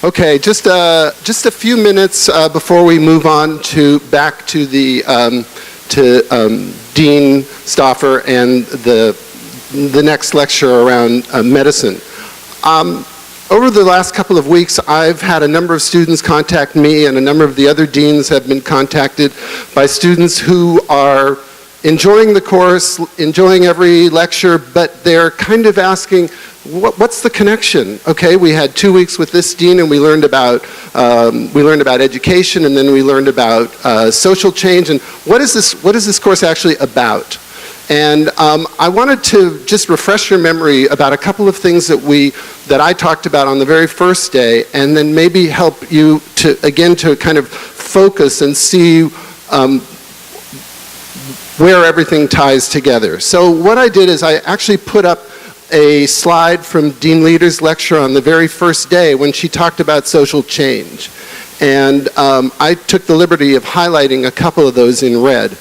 Okay, just a few minutes before we move on back to the Dean Stauffer and the next lecture around medicine. Over the last couple of weeks, I've had a number of students contact me, and a number of the other deans have been contacted by students who are enjoying the course, enjoying every lecture, but they're kind of asking, what's the connection? Okay, we had 2 weeks with this dean, and we learned about education, and then we learned about social change, and what is this course actually about? And I wanted to just refresh your memory about a couple of things that I talked about on the very first day, and then maybe help you to kind of focus and see where everything ties together. So what I did is I actually put up a slide from Dean Leder's lecture on the very first day when she talked about social change. And I took the liberty of highlighting a couple of those in red.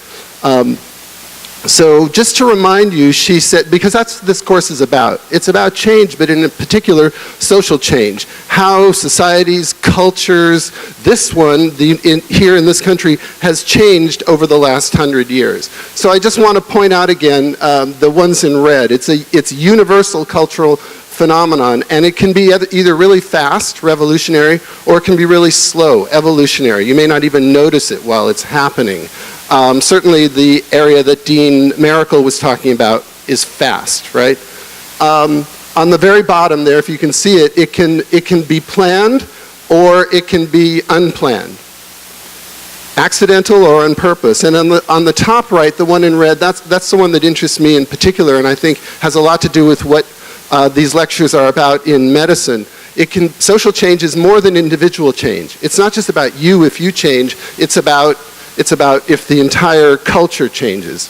So just to remind you, she said, because that's what this course is about. It's about change, but in particular, social change. How societies, cultures, this one, here in this country, has changed over the last 100 years. So I just want to point out again, the ones in red. It's a universal cultural phenomenon, and it can be either really fast, revolutionary, or it can be really slow, evolutionary. You may not even notice it while it's happening. Certainly the area that Dean Maracle was talking about is fast, right? On the very bottom there, if you can see it, it can be planned or it can be unplanned. Accidental or on purpose. And on the top right, the one in red, that's the one that interests me in particular, and I think has a lot to do with what these lectures are about in medicine. Social change is more than individual change. It's not just about you if you change, it's about if the entire culture changes.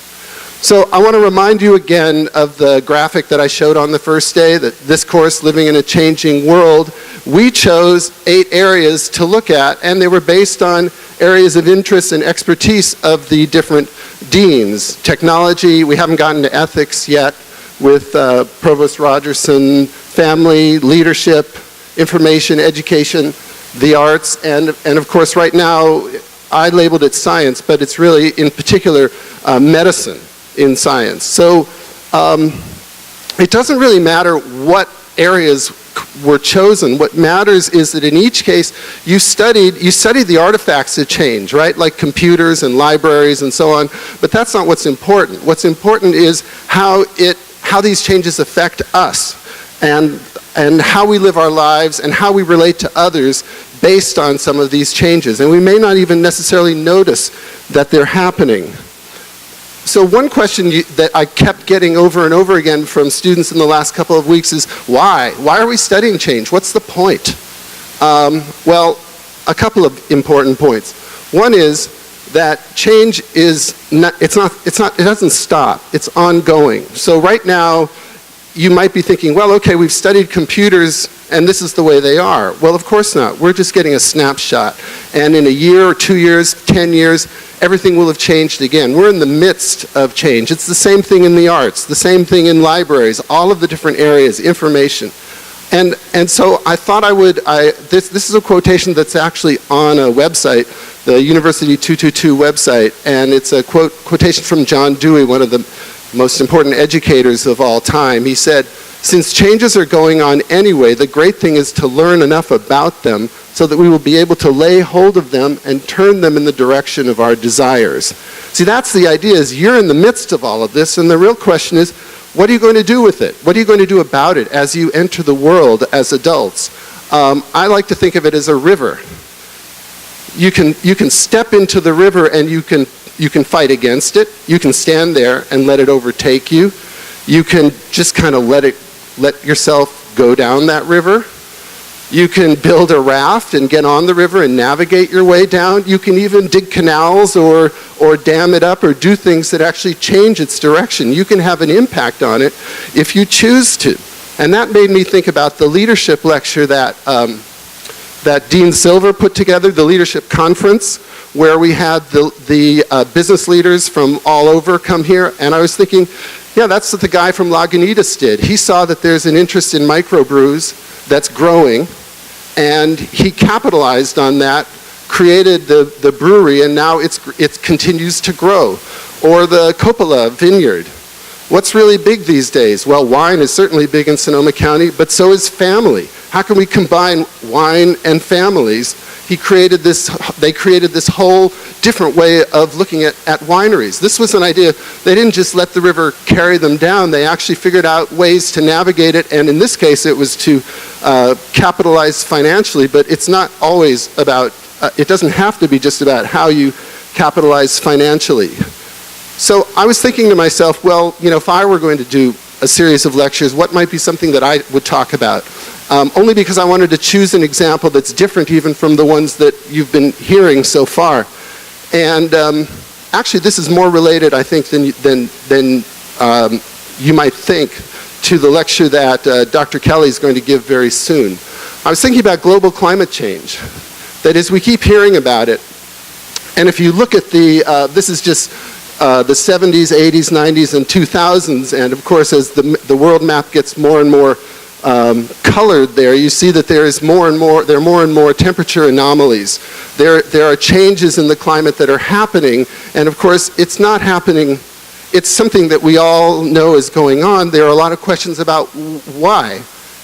So I want to remind you again of the graphic that I showed on the first day, that this course, Living in a Changing World, we chose 8 areas to look at, and they were based on areas of interest and expertise of the different deans. Technology, we haven't gotten to ethics yet, with Provost Rogerson, family, leadership, information, education, the arts, and of course right now, I labeled it science, but it's really, in particular, medicine in science. So it doesn't really matter what areas were chosen. What matters is that in each case, you studied the artifacts of change, right? Like computers and libraries and so on, but that's not what's important. What's important is how these changes affect us and how we live our lives and how we relate to others based on some of these changes. And we may not even necessarily notice that they're happening. So one question that I kept getting over and over again from students in the last couple of weeks is, why? Why are we studying change? What's the point? Well, a couple of important points. One is that change it doesn't stop, it's ongoing. So right now, you might be thinking, well, okay, we've studied computers and this is the way they are. Well, of course not. We're just getting a snapshot. And in a year or 2 years, 10 years, everything will have changed again. We're in the midst of change. It's the same thing in the arts, the same thing in libraries, all of the different areas, information. And so I thought this is a quotation that's actually on a website, the University 222 website, and it's a quotation from John Dewey, one of the most important educators of all time. He said, "Since changes are going on anyway, the great thing is to learn enough about them so that we will be able to lay hold of them and turn them in the direction of our desires." See, that's the idea, is you're in the midst of all of this, and the real question is, what are you going to do with it? What are you going to do about it as you enter the world as adults? I like to think of it as a river. You can step into the river and you can fight against it. You can stand there and let it overtake you. You can just kind of let yourself go down that river. You can build a raft and get on the river and navigate your way down. You can even dig canals or dam it up or do things that actually change its direction. You can have an impact on it if you choose to. And that made me think about the leadership lecture that Dean Silver put together, the leadership conference, where we had the business leaders from all over come here. And I was thinking, yeah, that's what the guy from Lagunitas did. He saw that there's an interest in microbrews that's growing, And he capitalized on that, created the brewery, and now it continues to grow. Or the Coppola Vineyard. What's really big these days? Well, wine is certainly big in Sonoma County, but so is family. How can we combine wine and families? They created this whole different way of looking at wineries. This was an idea. They didn't just let the river carry them down. They actually figured out ways to navigate it, and in this case it was to capitalize financially, but it's not always about, it doesn't have to be just about how you capitalize financially. So I was thinking to myself, well, you know, if I were going to do a series of lectures, what might be something that I would talk about? Only because I wanted to choose an example that's different even from the ones that you've been hearing so far. And actually this is more related, I think, than you might think to the lecture that Dr. Kelly is going to give very soon. I was thinking about global climate change. That is, we keep hearing about it. And if you look at this is just the 70s, 80s, 90s, and 2000s, and of course as the world map gets more and more colored there, you see that there are more and more temperature anomalies. There are changes in the climate that are happening, and of course it's not happening, it's something that we all know is going on. There are a lot of questions about why.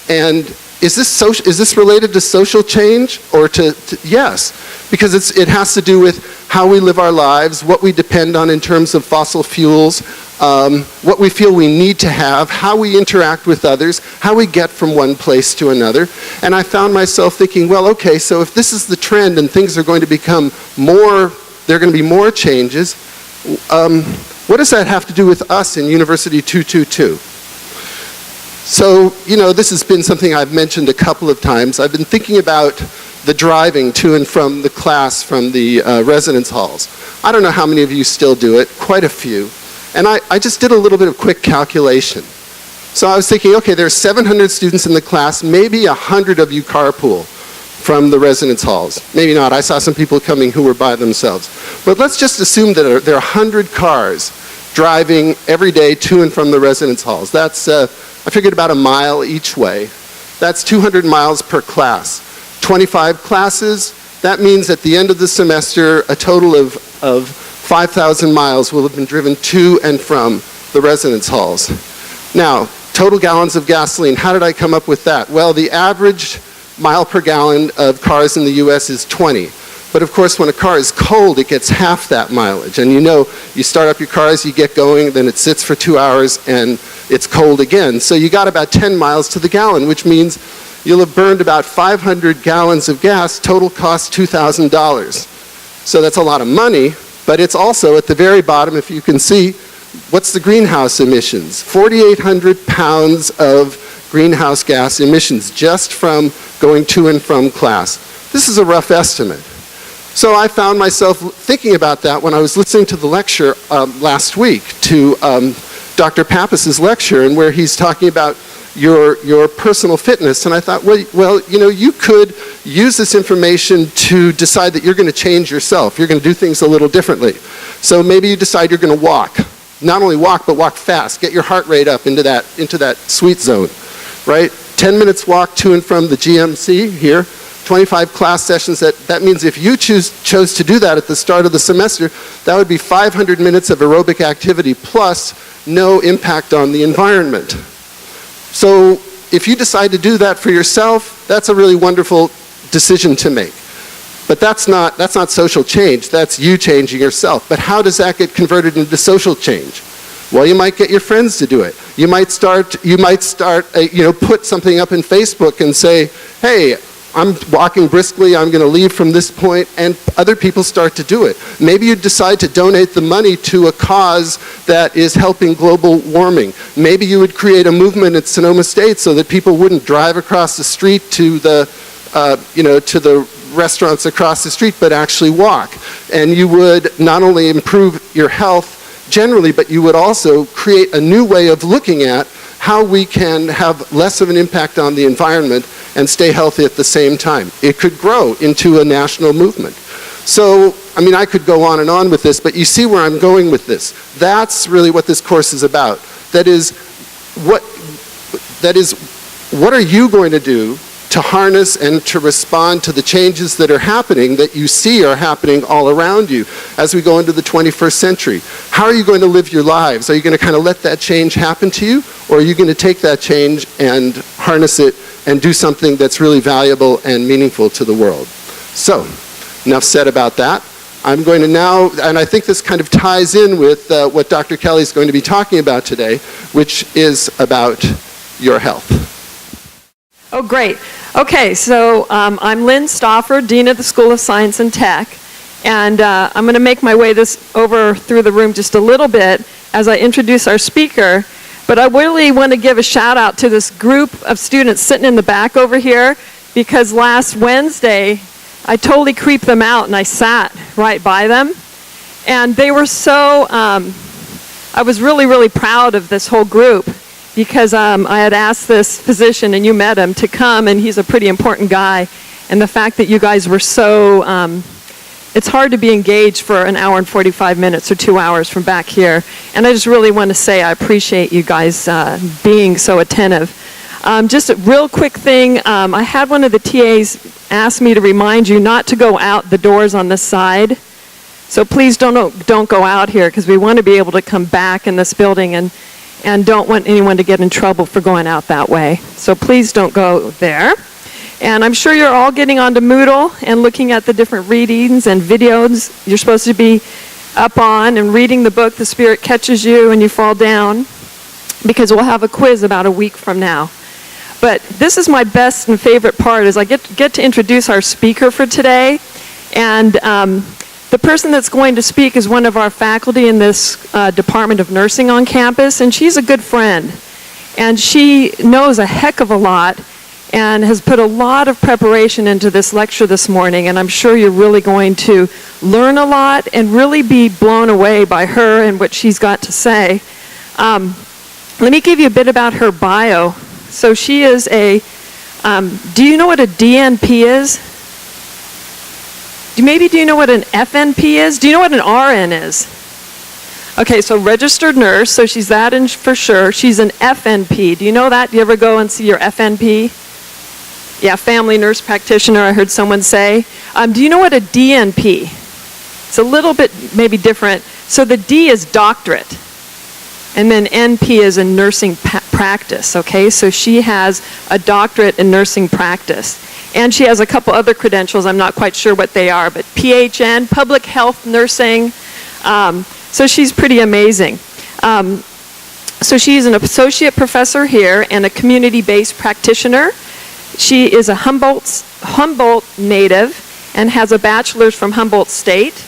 And is this related to social change, or to yes, because it has to do with how we live our lives, what we depend on in terms of fossil fuels, what we feel we need to have, how we interact with others, how we get from one place to another. And I found myself thinking, well, okay, so if this is the trend and things are going to become more, there are going to be more changes, what does that have to do with us in University 222? So, you know, this has been something I've mentioned a couple of times. I've been thinking about the driving to and from the class from the residence halls. I don't know how many of you still do it, quite a few. And I just did a little bit of quick calculation. So I was thinking, okay, there's 700 students in the class, maybe 100 of you carpool from the residence halls. Maybe not, I saw some people coming who were by themselves. But let's just assume that there are 100 cars driving every day to and from the residence halls. That's, I figured about a mile each way. That's 200 miles per class. 25 classes, that means at the end of the semester, a total of 5,000 miles will have been driven to and from the residence halls. Now, total gallons of gasoline, how did I come up with that? Well, the average mile per gallon of cars in the US is 20. But of course, when a car is cold, it gets half that mileage. And you know, you start up your cars, you get going, then it sits for 2 hours, and it's cold again. So you got about 10 miles to the gallon, which means you'll have burned about 500 gallons of gas, total cost $2,000. So that's a lot of money, but it's also at the very bottom, if you can see, what's the greenhouse emissions? 4,800 pounds of greenhouse gas emissions just from going to and from class. This is a rough estimate. So I found myself thinking about that when I was listening to the lecture last week, to Dr. Pappas's lecture, and where he's talking about your personal fitness. And I thought, well, you know, you could use this information to decide that you're going to change yourself. You're going to do things a little differently. So maybe you decide you're going to walk. Not only walk, but walk fast. Get your heart rate up into that sweet zone, right? 10 minutes walk to and from the GMC here. 25 class sessions. That means if you chose to do that at the start of the semester, that would be 500 minutes of aerobic activity plus no impact on the environment. So if you decide to do that for yourself, that's a really wonderful decision to make. But that's not social change, that's you changing yourself. But how does that get converted into social change? Well, you might get your friends to do it. You might start, you know, put something up in Facebook and say, hey, I'm walking briskly, I'm going to leave from this point, and other people start to do it. Maybe you decide to donate the money to a cause that is helping global warming. Maybe you would create a movement at Sonoma State so that people wouldn't drive across the street to the, you know, to the restaurants across the street, but actually walk. And you would not only improve your health generally, but you would also create a new way of looking at how we can have less of an impact on the environment and stay healthy at the same time. It could grow into a national movement. So, I mean, I could go on and on with this, but you see where I'm going with this. That's really what this course is about. That is, what are you going to do to harness and to respond to the changes that are happening, that you see are happening all around you as we go into the 21st century. How are you going to live your lives? Are you going to kind of let that change happen to you, or are you going to take that change and harness it and do something that's really valuable and meaningful to the world? So, enough said about that. I'm going to now, and I think this kind of ties in with what Dr. Kelly is going to be talking about today, which is about your health. Oh, great. Okay, so I'm Lynn Stauffer, Dean of the School of Science and Tech, and I'm going to make my way over through the room just a little bit as I introduce our speaker, but I really want to give a shout out to this group of students sitting in the back over here, because last Wednesday I totally creeped them out and I sat right by them, and they were so, I was really, really proud of this whole group, because I had asked this physician, and you met him, to come, and he's a pretty important guy. And the fact that you guys were so, it's hard to be engaged for an hour and 45 minutes or 2 hours from back here. And I just really want to say I appreciate you guys being so attentive. Just a real quick thing, I had one of the TAs ask me to remind you not to go out the doors on this side. So please don't go out here, because we want to be able to come back in this building and don't want anyone to get in trouble for going out that way. So please don't go there. And I'm sure you're all getting onto Moodle and looking at the different readings and videos you're supposed to be up on, and reading the book, The Spirit Catches You and You Fall Down, because we'll have a quiz about a week from now. But this is my best and favorite part, is I get to introduce our speaker for today. And the person that's going to speak is one of our faculty in this Department of Nursing on campus, and she's a good friend. And she knows a heck of a lot and has put a lot of preparation into this lecture this morning, and I'm sure you're really going to learn a lot and really be blown away by her and what she's got to say. Let me give you a bit about her bio. So she is a, do you know what a DNP is? Maybe do you know what an FNP is? Do you know what an RN is? Okay, so registered nurse, so she's that for sure. She's an FNP. Do you know that? Do you ever go and see your FNP? Yeah, family nurse practitioner, I heard someone say. Do you know what a DNP? It's a little bit maybe different. So the D is doctorate, and then NP is in nursing practice, okay? So she has a doctorate in nursing practice. And she has a couple other credentials, I'm not quite sure what they are, but PHN, Public Health Nursing. So she's pretty amazing. So she's an associate professor here and a community-based practitioner. She is a Humboldt native and has a bachelor's from Humboldt State,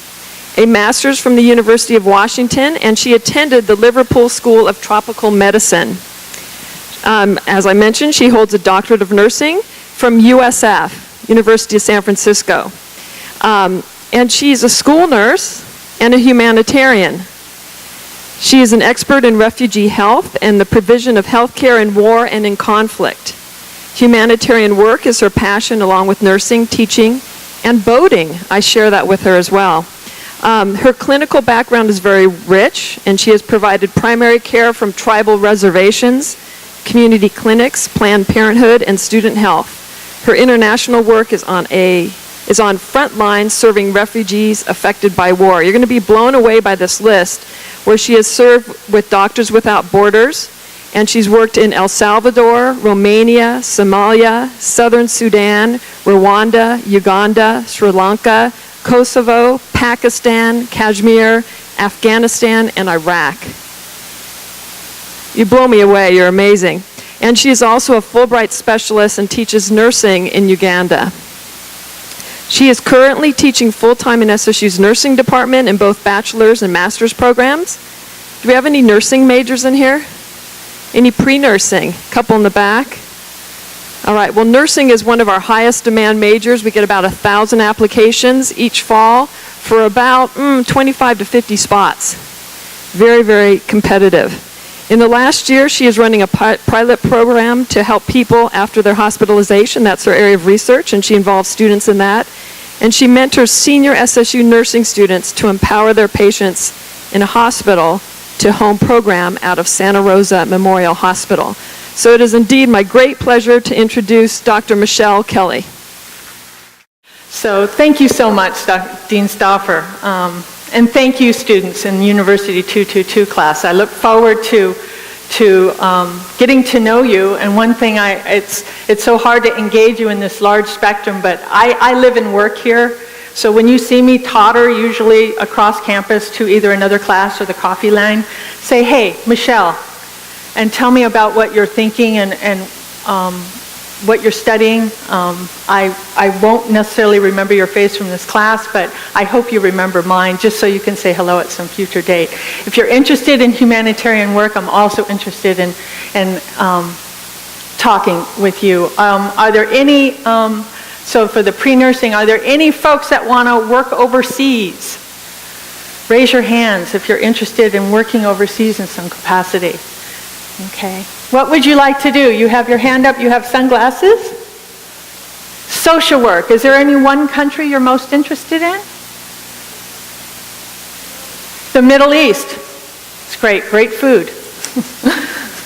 a master's from the University of Washington, and she attended the Liverpool School of Tropical Medicine. As I mentioned, she holds a doctorate of nursing from USF, University of San Francisco. And she's a school nurse and a humanitarian. She is an expert in refugee health and the provision of health care in war and in conflict. Humanitarian work is her passion, along with nursing, teaching, and boating. I share that with her as well. Her clinical background is very rich, and she has provided primary care from tribal reservations, community clinics, Planned Parenthood, and student health. Her international work is on front lines serving refugees affected by war. You're going to be blown away by this list, where she has served with Doctors Without Borders, and she's worked in El Salvador, Romania, Somalia, Southern Sudan, Rwanda, Uganda, Sri Lanka, Kosovo, Pakistan, Kashmir, Afghanistan, and Iraq. You blow me away, you're amazing. And she is also a Fulbright specialist and teaches nursing in Uganda. She is currently teaching full-time in SSU's nursing department in both bachelor's and master's programs. Do we have any nursing majors in here? Any pre-nursing? Couple in the back? All right, well, nursing is one of our highest demand majors. We get about 1,000 applications each fall for about 25 to 50 spots. Very, very competitive. In the last year, she is running a pilot program to help people after their hospitalization. That's her area of research, and she involves students in that. And she mentors senior SSU nursing students to empower their patients in a hospital to home program out of Santa Rosa Memorial Hospital. So it is indeed my great pleasure to introduce Dr. Michelle Kelly. So thank you so much, Dean Stauffer. And thank you, students in University 222 class. I look forward to getting to know you. And one thing, it's so hard to engage you in this large spectrum, but I live and work here. So when you see me totter, usually across campus to either another class or the coffee line, say, hey, Michelle, and tell me about what you're thinking and what you're studying. I won't necessarily remember your face from this class, but I hope you remember mine, just so you can say hello at some future date. If you're interested in humanitarian work, I'm also interested in talking with you. Are there any, so for the pre-nursing, are there any folks that want to work overseas? Raise your hands if you're interested in working overseas in some capacity. Okay. What would you like to do? You have your hand up, you have sunglasses? Social work. Is there any one country you're most interested in? The Middle East. It's great, great food.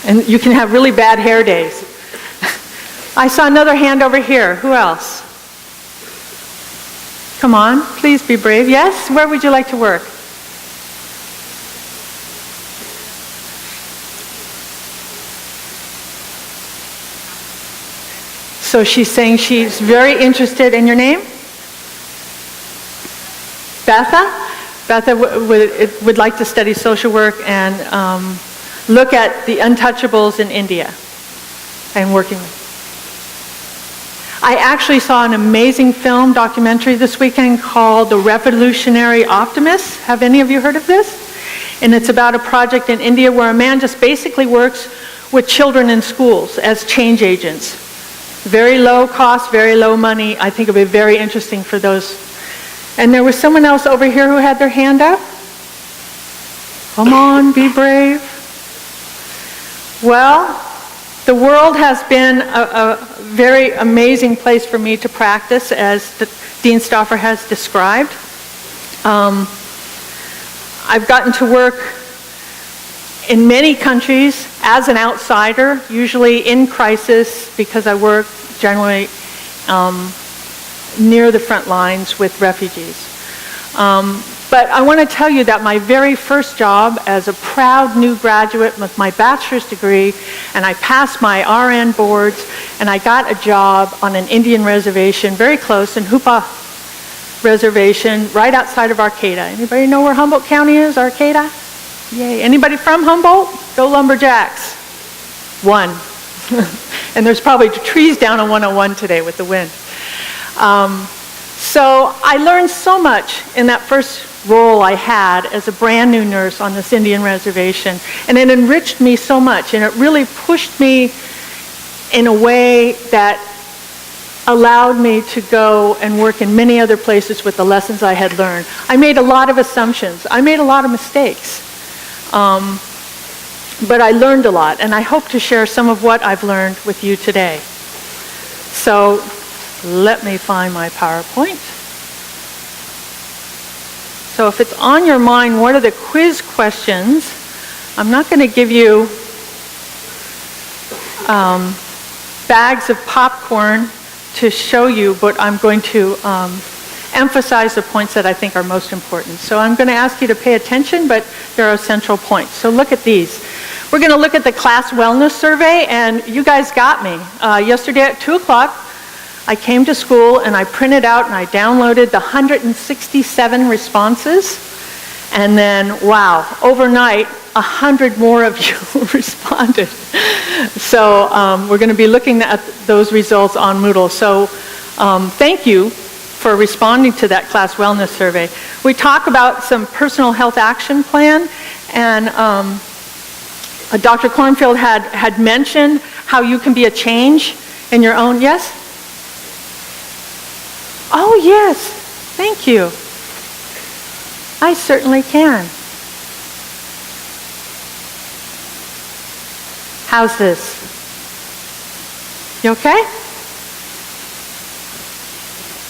And you can have really bad hair days. I saw another hand over here. Who else? Come on, please be brave. Yes? Where would you like to work? So she's saying she's very interested in your name? Betha? Betha would like to study social work and look at the untouchables in India and working with. I actually saw an amazing film documentary this weekend called The Revolutionary Optimist. Have any of you heard of this? And it's about a project in India where a man just basically works with children in schools as change agents. Very low cost, very low money. I think it would be very interesting for those. And there was someone else over here who had their hand up. Come on, be brave. Well, the world has been a very amazing place for me to practice, as Dean Stauffer has described. I've gotten to work in many countries as an outsider, usually in crisis, because I work generally near the front lines with refugees. But I want to tell you that my very first job as a proud new graduate with my bachelor's degree, and I passed my RN boards, and I got a job on an Indian reservation very close in Hoopa Reservation, right outside of Arcata. Anybody know where Humboldt County is, Arcata? Yay. Anybody from Humboldt? Go Lumberjacks. One. And there's probably trees down on 101 today with the wind. So I learned so much in that first role I had as a brand new nurse on this Indian reservation. And it enriched me so much, and it really pushed me in a way that allowed me to go and work in many other places with the lessons I had learned. I made a lot of assumptions. I made a lot of mistakes. But I learned a lot, and I hope to share some of what I've learned with you today. So let me find my PowerPoint. So if it's on your mind, what are the quiz questions? I'm not going to give you bags of popcorn to show you, but I'm going to emphasize the points that I think are most important. So I'm going to ask you to pay attention, but there are central points. So look at these. We're going to look at the class wellness survey, and you guys got me. Yesterday at 2 o'clock, I came to school and I printed out and I downloaded the 167 responses. And then, wow, overnight, 100 more of you responded. So we're going to be looking at those results on Moodle. So thank you for responding to that class wellness survey. We talk about some personal health action plan, and Dr. Cornfield had mentioned how you can be a change in your own, yes? Oh, yes, thank you. I certainly can. How's this? You okay?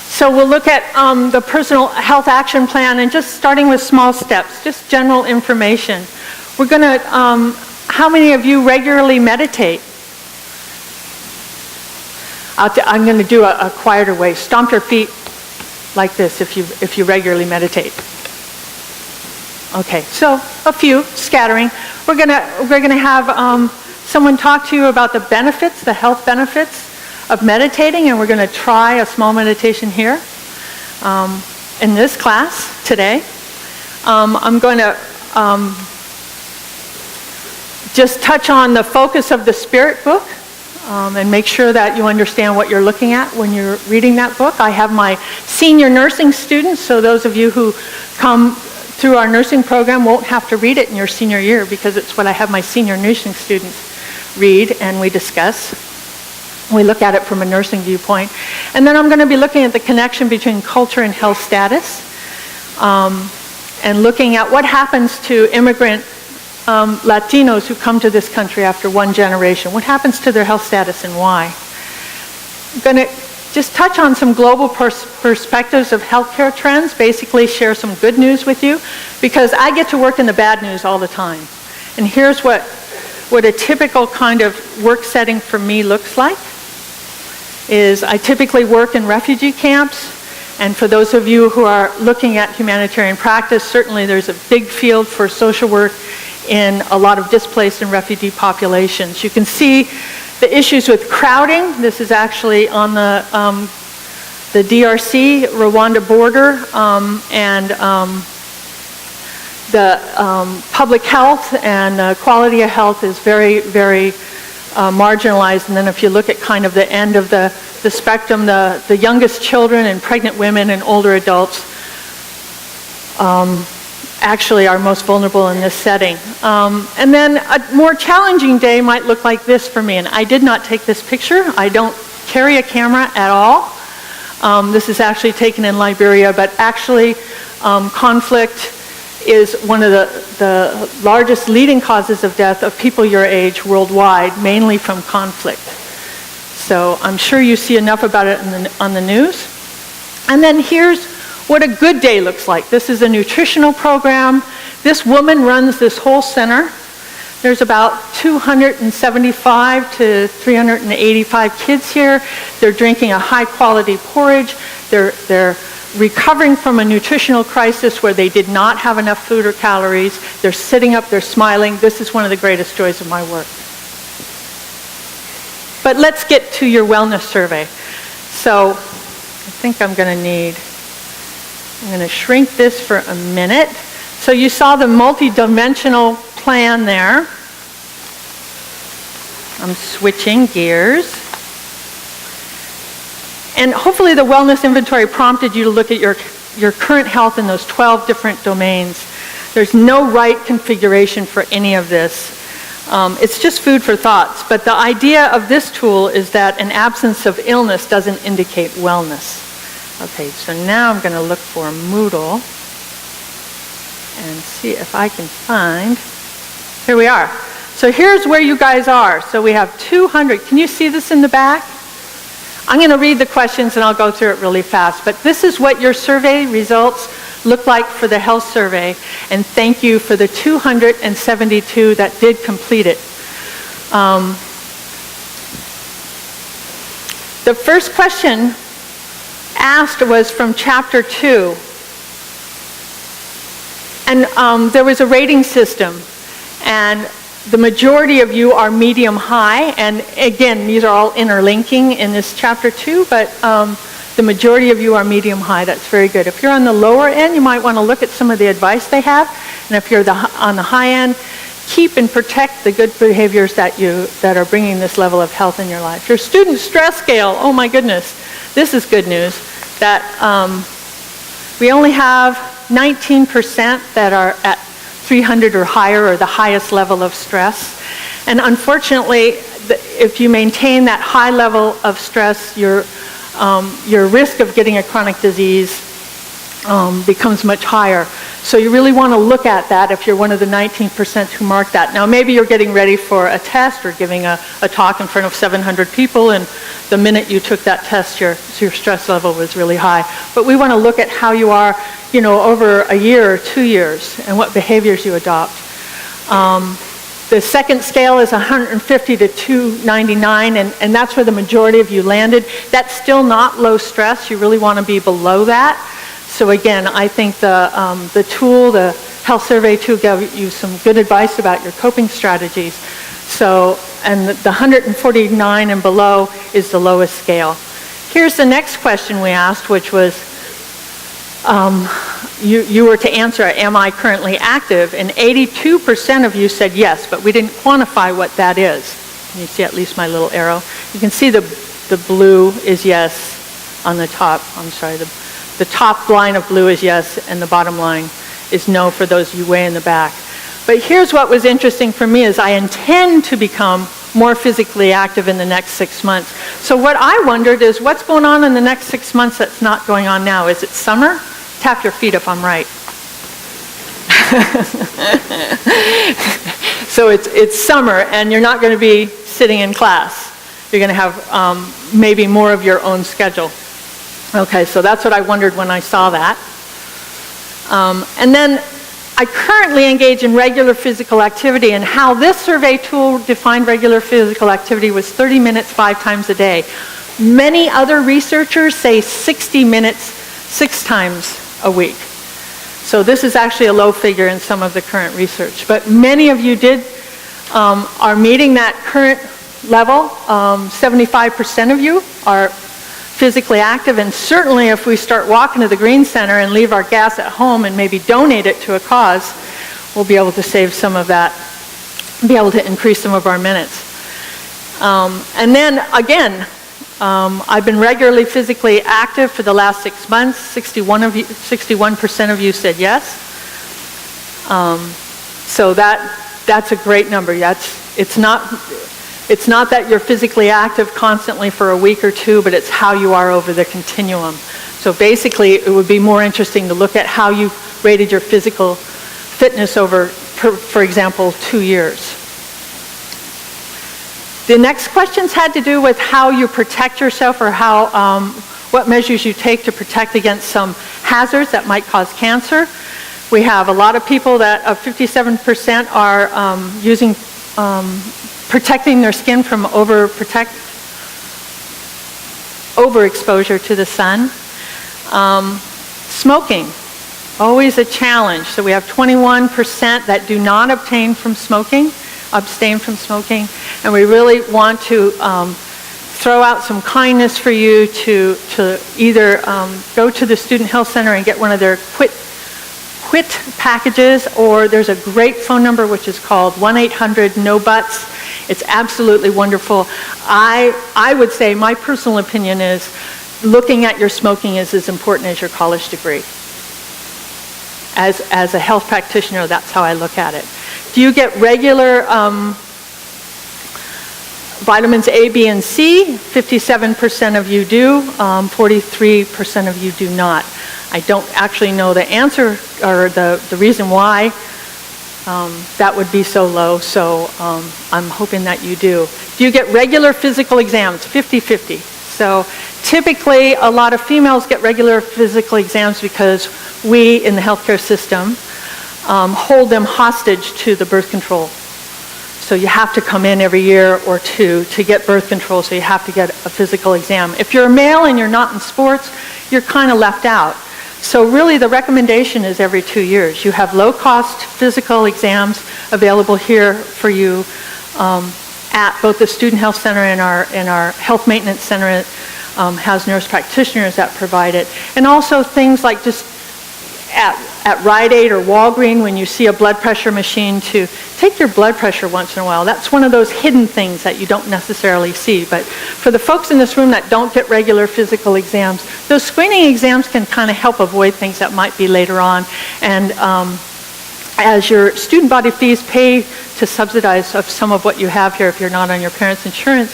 So we'll look at the personal health action plan, and just starting with small steps, just general information. We're going to, how many of you regularly meditate? I'm going to do a quieter way. Stomp your feet like this if you regularly meditate. Okay, so a few scattering. We're gonna have someone talk to you about the benefits, the health benefits of meditating, and we're going to try a small meditation here in this class today. I'm going to just touch on the focus of the Spirit book and make sure that you understand what you're looking at when you're reading that book. I have my senior nursing students, so those of you who come through our nursing program won't have to read it in your senior year, because it's what I have my senior nursing students read and we discuss. We look at it from a nursing viewpoint. And then I'm going to be looking at the connection between culture and health status, and looking at what happens to immigrant Latinos who come to this country after one generation. What happens to their health status and why? I'm going to just touch on some global perspectives of healthcare trends, basically share some good news with you, because I get to work in the bad news all the time. And here's what a typical kind of work setting for me looks like. Is I typically work in refugee camps, and for those of you who are looking at humanitarian practice, certainly there's a big field for social work in a lot of displaced and refugee populations. You can see the issues with crowding. This is actually on the DRC, Rwanda border, and the public health and quality of health is very, very marginalized. And then if you look at kind of the end of the spectrum, the youngest children and pregnant women and older adults actually are most vulnerable in this setting. And then a more challenging day might look like this for me. And I did not take this picture. I don't carry a camera at all. This is actually taken in Liberia, but actually conflict is one of the largest leading causes of death of people your age worldwide, mainly from conflict. So I'm sure you see enough about it on the news. And then here's what a good day looks like. This is a nutritional program. This woman runs this whole center. There's about 275 to 385 kids here. They're drinking a high quality porridge. They're recovering from a nutritional crisis where they did not have enough food or calories. They're sitting up, they're smiling. This is one of the greatest joys of my work. But let's get to your wellness survey. So I think I'm going to shrink this for a minute. So you saw the multi-dimensional plan there. I'm switching gears. And hopefully the wellness inventory prompted you to look at your current health in those 12 different domains. There's no right configuration for any of this. It's just food for thoughts. But the idea of this tool is that an absence of illness doesn't indicate wellness. Okay, so now I'm going to look for Moodle and see if I can find. Here we are. So here's where you guys are. So we have 200. Can you see this in the back? I'm going to read the questions and I'll go through it really fast. But this is what your survey results look like for the health survey. And thank you for the 272 that did complete it. The first question asked was from chapter 2. And there was a rating system. And the majority of you are medium-high, and again, these are all interlinking in this chapter 2, but the majority of you are medium-high. That's very good. If you're on the lower end, you might want to look at some of the advice they have, and if you're on the high end, keep and protect the good behaviors that are bringing this level of health in your life. Your student stress scale, oh my goodness, this is good news, that we only have 19% that are at 300 or higher, or the highest level of stress. And unfortunately, if you maintain that high level of stress, your risk of getting a chronic disease becomes much higher. So you really want to look at that if you're one of the 19% who mark that. Now maybe you're getting ready for a test or giving a talk in front of 700 people, and the minute you took that test, your stress level was really high. But we want to look at how you are, over a year or 2 years, and what behaviors you adopt. The second scale is 150 to 299, and that's where the majority of you landed. That's still not low stress. You really want to be below that. So again, I think the tool, the health survey tool, gave you some good advice about your coping strategies. So, and the 149 and below is the lowest scale. Here's the next question we asked, which was, you were to answer, am I currently active? And 82% of you said yes, but we didn't quantify what that is. Can you see at least my little arrow? You can see the blue is yes on the top. I'm sorry, the top line of blue is yes, and the bottom line is no for those of you way in the back. But here's what was interesting for me is I intend to become more physically active in the next 6 months. So what I wondered is what's going on in the next 6 months that's not going on now? Is it summer? Tap your feet if I'm right. So it's summer and you're not going to be sitting in class. You're going to have maybe more of your own schedule. Okay, so that's what I wondered when I saw that. And then I currently engage in regular physical activity, and how this survey tool defined regular physical activity was 30 minutes 5 times a day. Many other researchers say 60 minutes 6 times a week. So this is actually a low figure in some of the current research. But many of you are meeting that current level. 75% of you are physically active, and certainly if we start walking to the Green Center and leave our gas at home and maybe donate it to a cause, we'll be able to save some of that, be able to increase some of our minutes. And then again, I've been regularly physically active for the last 6 months. 61% of you said yes. So that's a great number. It's not that you're physically active constantly for a week or two, but it's how you are over the continuum. So basically, it would be more interesting to look at how you rated your physical fitness over, for example, 2 years. The next questions had to do with how you protect yourself, or what measures you take to protect against some hazards that might cause cancer. We have a lot of people that 57% are protecting their skin from overexposure to the sun. Smoking, always a challenge. So we have 21% that do not abstain from smoking, and we really want to throw out some kindness for you to either go to the Student Health Center and get one of their quit packages, or there's a great phone number which is called 1-800-NO-BUTS. It's absolutely wonderful. I would say my personal opinion is looking at your smoking is as important as your college degree. As a health practitioner, that's how I look at it. Do you get regular vitamins A, B, and C? 57% of you do. 43% of you do not. I don't actually know the answer or the reason why that would be so low, so I'm hoping that you do. Do you get regular physical exams? 50-50. So typically, a lot of females get regular physical exams because we in the healthcare system hold them hostage to the birth control. So you have to come in every year or two to get birth control, so you have to get a physical exam. If you're a male and you're not in sports, you're kind of left out. So really the recommendation is every 2 years. You have low-cost physical exams available here for you at both the Student Health Center and our Health Maintenance Center has nurse practitioners that provide it. And also things like just at Rite Aid or Walgreens, when you see a blood pressure machine, to take your blood pressure once in a while. That's one of those hidden things that you don't necessarily see. But for the folks in this room that don't get regular physical exams, those screening exams can kind of help avoid things that might be later on. And as your student body fees pay to subsidize of some of what you have here if you're not on your parents' insurance,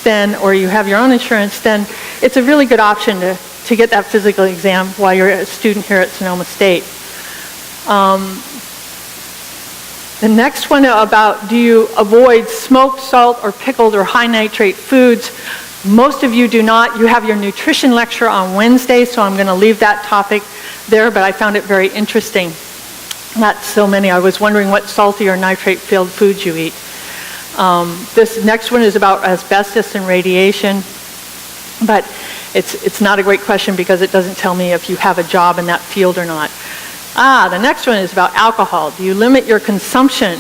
then, or you have your own insurance, then it's a really good option to get that physical exam while you're a student here at Sonoma State. The next one about, do you avoid smoked, salt, or pickled or high nitrate foods? Most of you do not. You have your nutrition lecture on Wednesday, so I'm going to leave that topic there, but I found it very interesting. Not so many. I was wondering what salty or nitrate-filled foods you eat. This next one is about asbestos and radiation, but it's not a great question because it doesn't tell me if you have a job in that field or not. The next one is about alcohol. Do you limit your consumption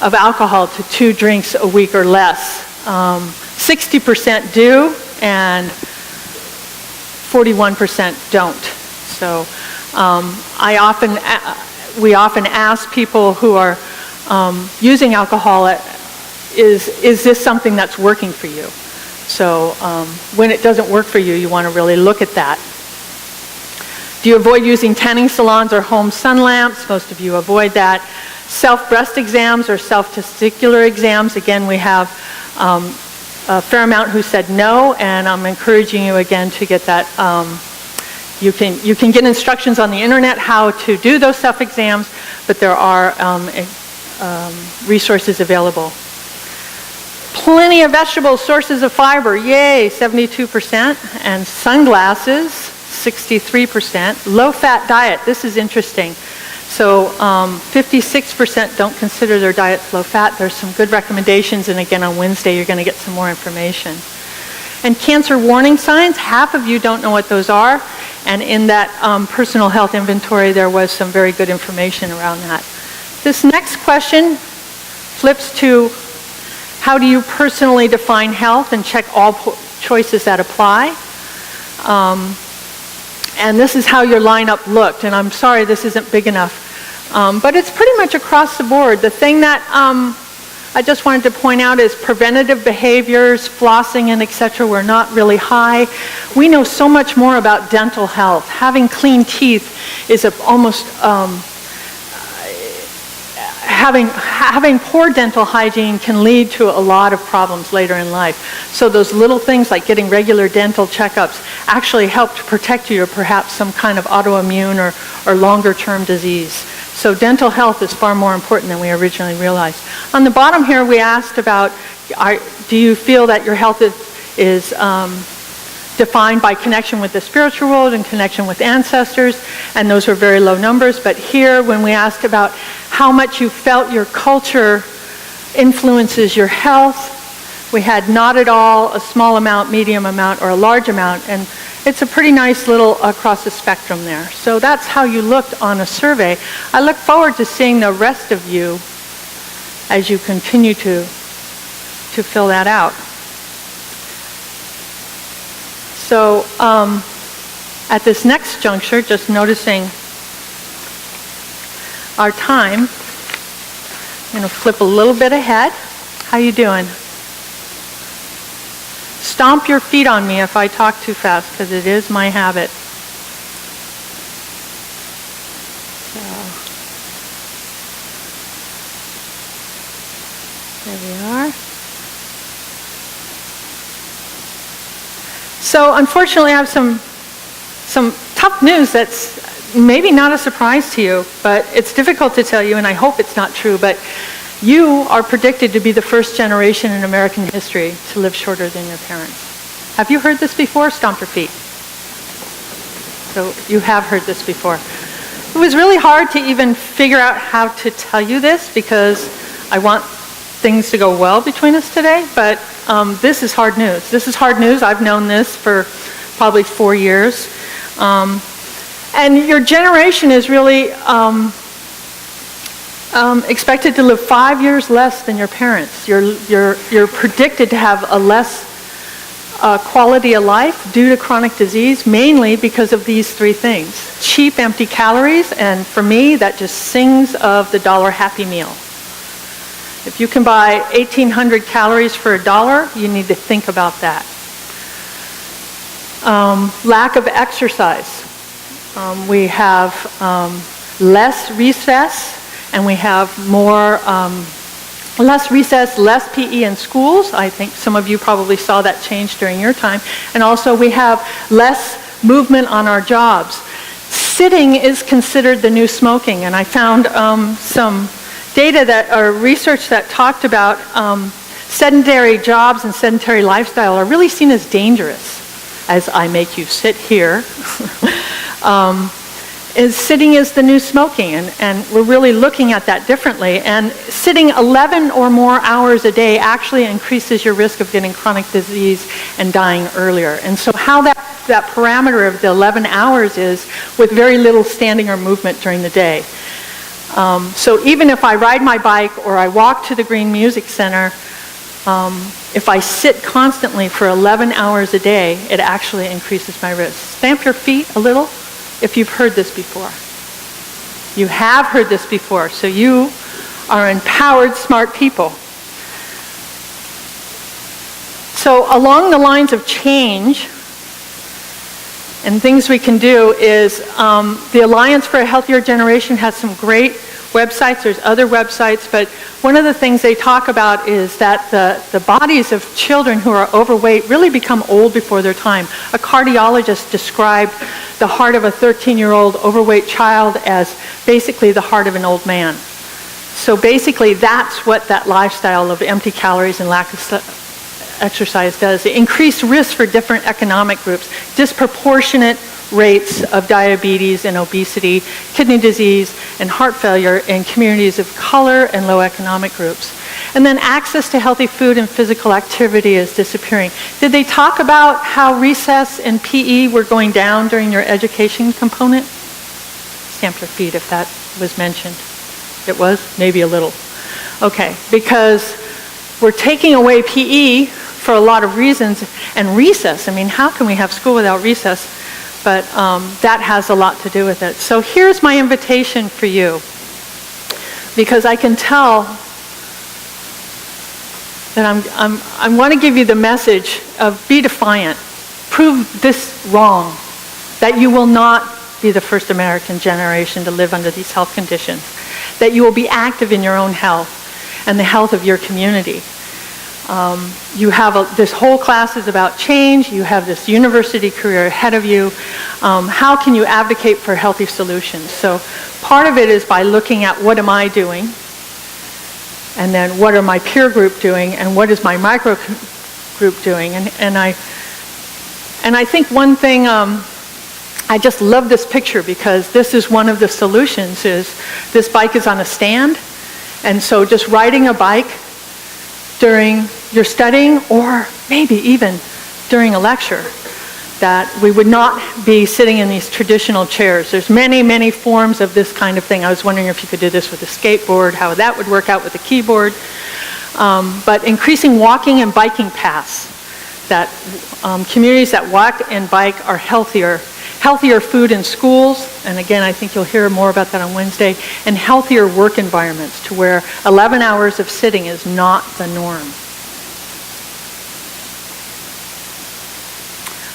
of alcohol to 2 drinks a week or less? 60% do, and 41% don't. So we often ask people who are using alcohol, is this something that's working for you? So when it doesn't work for you, you want to really look at that. Do you avoid using tanning salons or home sun lamps? Most of you avoid that. Self-breast exams or self-testicular exams? Again, we have a fair amount who said no, and I'm encouraging you again to get that. You can get instructions on the internet how to do those self-exams, but there are resources available. Plenty of vegetables, sources of fiber, yay, 72%, and sunglasses, 63%. Low-fat diet, this is interesting. So 56% don't consider their diets low-fat. There's some good recommendations, and again on Wednesday you're going to get some more information. And cancer warning signs, half of you don't know what those are, and in that personal health inventory there was some very good information around that. This next question flips to how do you personally define health, and check all choices that apply. And this is how your lineup looked, and I'm sorry this isn't big enough, but it's pretty much across the board. The thing that I just wanted to point out is preventative behaviors, flossing and etc. were not really high. We know so much more about dental health. Having clean teeth is almost having poor dental hygiene can lead to a lot of problems later in life. So those little things like getting regular dental checkups actually help to protect you or perhaps some kind of autoimmune or longer term disease. So dental health is far more important than we originally realized. On the bottom here we asked about, do you feel that your health is defined by connection with the spiritual world and connection with ancestors, and those were very low numbers. But here, when we asked about how much you felt your culture influences your health, we had not at all, a small amount, medium amount, or a large amount, and it's a pretty nice little across the spectrum there. So that's how you looked on a survey. I look forward to seeing the rest of you as you continue to fill that out. So at this next juncture, just noticing our time, I'm going to flip a little bit ahead. How you doing? Stomp your feet on me if I talk too fast, because it is my habit. So, there we are. So unfortunately, I have some tough news that's maybe not a surprise to you, but it's difficult to tell you, and I hope it's not true, but you are predicted to be the first generation in American history to live shorter than your parents. Have you heard this before? Stomp your feet. So you have heard this before. It was really hard to even figure out how to tell you this because I want things to go well between us today, but this is hard news. This is hard news. I've known this for probably 4 years. And your generation is really expected to live 5 years less than your parents. You're predicted to have a less quality of life due to chronic disease, mainly because of these 3 things. Cheap, empty calories, and for me, that just sings of the dollar Happy Meal. If you can buy 1,800 calories for $1, you need to think about that. Lack of exercise. We have less recess, and we have less recess, less PE in schools. I think some of you probably saw that change during your time. And also we have less movement on our jobs. Sitting is considered the new smoking, and I found some data or research that talked about sedentary jobs and sedentary lifestyle are really seen as dangerous, as I make you sit here. is sitting is the new smoking, and we're really looking at that differently. And sitting 11 or more hours a day actually increases your risk of getting chronic disease and dying earlier. And so how that parameter of the 11 hours is with very little standing or movement during the day. So even if I ride my bike or I walk to the Green Music Center, if I sit constantly for 11 hours a day, it actually increases my risk. Stamp your feet a little if you've heard this before. You have heard this before, so you are empowered, smart people. So along the lines of change and things we can do is the Alliance for a Healthier Generation has some great websites. There's other websites, but one of the things they talk about is that the bodies of children who are overweight really become old before their time. A cardiologist described the heart of a 13-year-old overweight child as basically the heart of an old man. So basically that's what that lifestyle of empty calories and lack of exercise does. It increased risk for different economic groups, disproportionate rates of diabetes and obesity, kidney disease, and heart failure in communities of color and low economic groups. And then access to healthy food and physical activity is disappearing. Did they talk about how recess and PE were going down during your education component? Stamp your feet if that was mentioned. It was? Maybe a little. Okay, because we're taking away PE for a lot of reasons, and recess, I mean, how can we have school without recess? But that has a lot to do with it. So here's my invitation for you, because I can tell that I want to give you the message of be defiant, prove this wrong, that you will not be the first American generation to live under these health conditions, that you will be active in your own health and the health of your community. You have this whole class is about change. You have this university career ahead of you. How can you advocate for healthy solutions? So part of it is by looking at what am I doing, and then what are my peer group doing, and what is my micro group doing. And I think one thing, I just love this picture because this is one of the solutions is this bike is on a stand. And so just riding a bike during your studying, or maybe even during a lecture, that we would not be sitting in these traditional chairs. There's many, many forms of this kind of thing. I was wondering if you could do this with a skateboard, how that would work out with a keyboard. But increasing walking and biking paths, that communities that walk and bike are healthier. Healthier food in schools, and again, I think you'll hear more about that on Wednesday, and healthier work environments to where 11 hours of sitting is not the norm.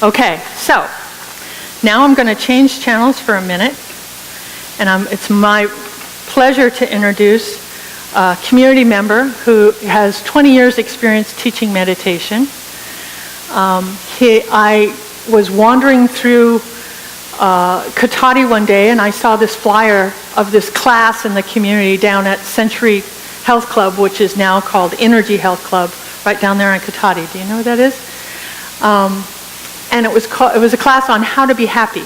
Okay, so now I'm going to change channels for a minute, and it's my pleasure to introduce a community member who has 20 years experience teaching meditation. I was wandering through Katati one day, and I saw this flyer of this class in the community down at Century Health Club, which is now called Energy Health Club, right down there in Katati. Do you know what that is? And it was a class on how to be happy.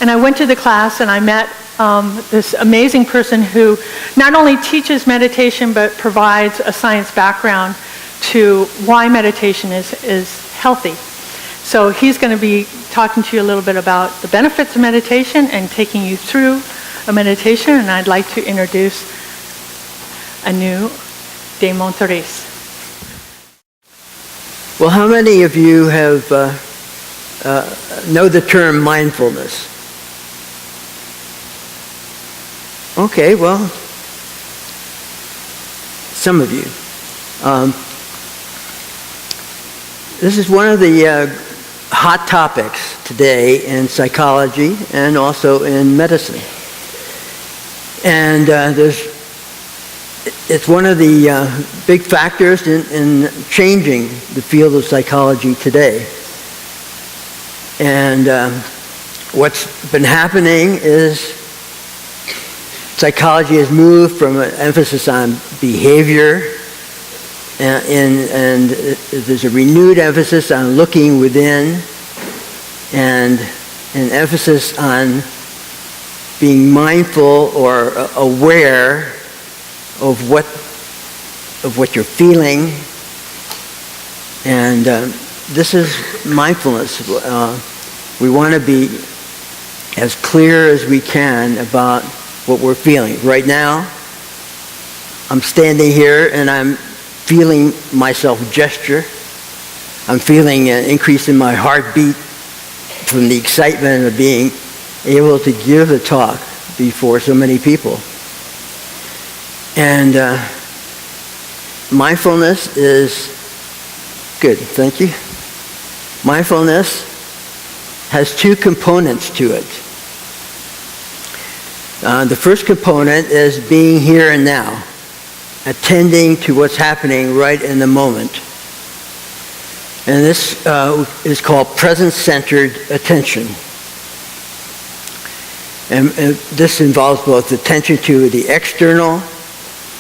And I went to the class and I met this amazing person who not only teaches meditation but provides a science background to why meditation is healthy. So he's going to be talking to you a little bit about the benefits of meditation and taking you through a meditation, and I'd like to introduce Anu de Monterrey. Well, how many of you have know the term mindfulness? Okay, well, some of you. This is one of the hot topics today in psychology and also in medicine. And it's one of the big factors in changing the field of psychology today. And what's been happening is psychology has moved from an emphasis on behavior, and there's a renewed emphasis on looking within, and an emphasis on being mindful or aware of what you're feeling. And this is mindfulness. We want to be as clear as we can about what we're feeling. Right now, I'm standing here and I'm feeling myself gesture. I'm feeling an increase in my heartbeat from the excitement of being able to give a talk before so many people. And mindfulness is good. Thank you. Mindfulness has two components to it. The first component is being here and now, attending to what's happening right in the moment. And this is called present-centered attention. And this involves both attention to the external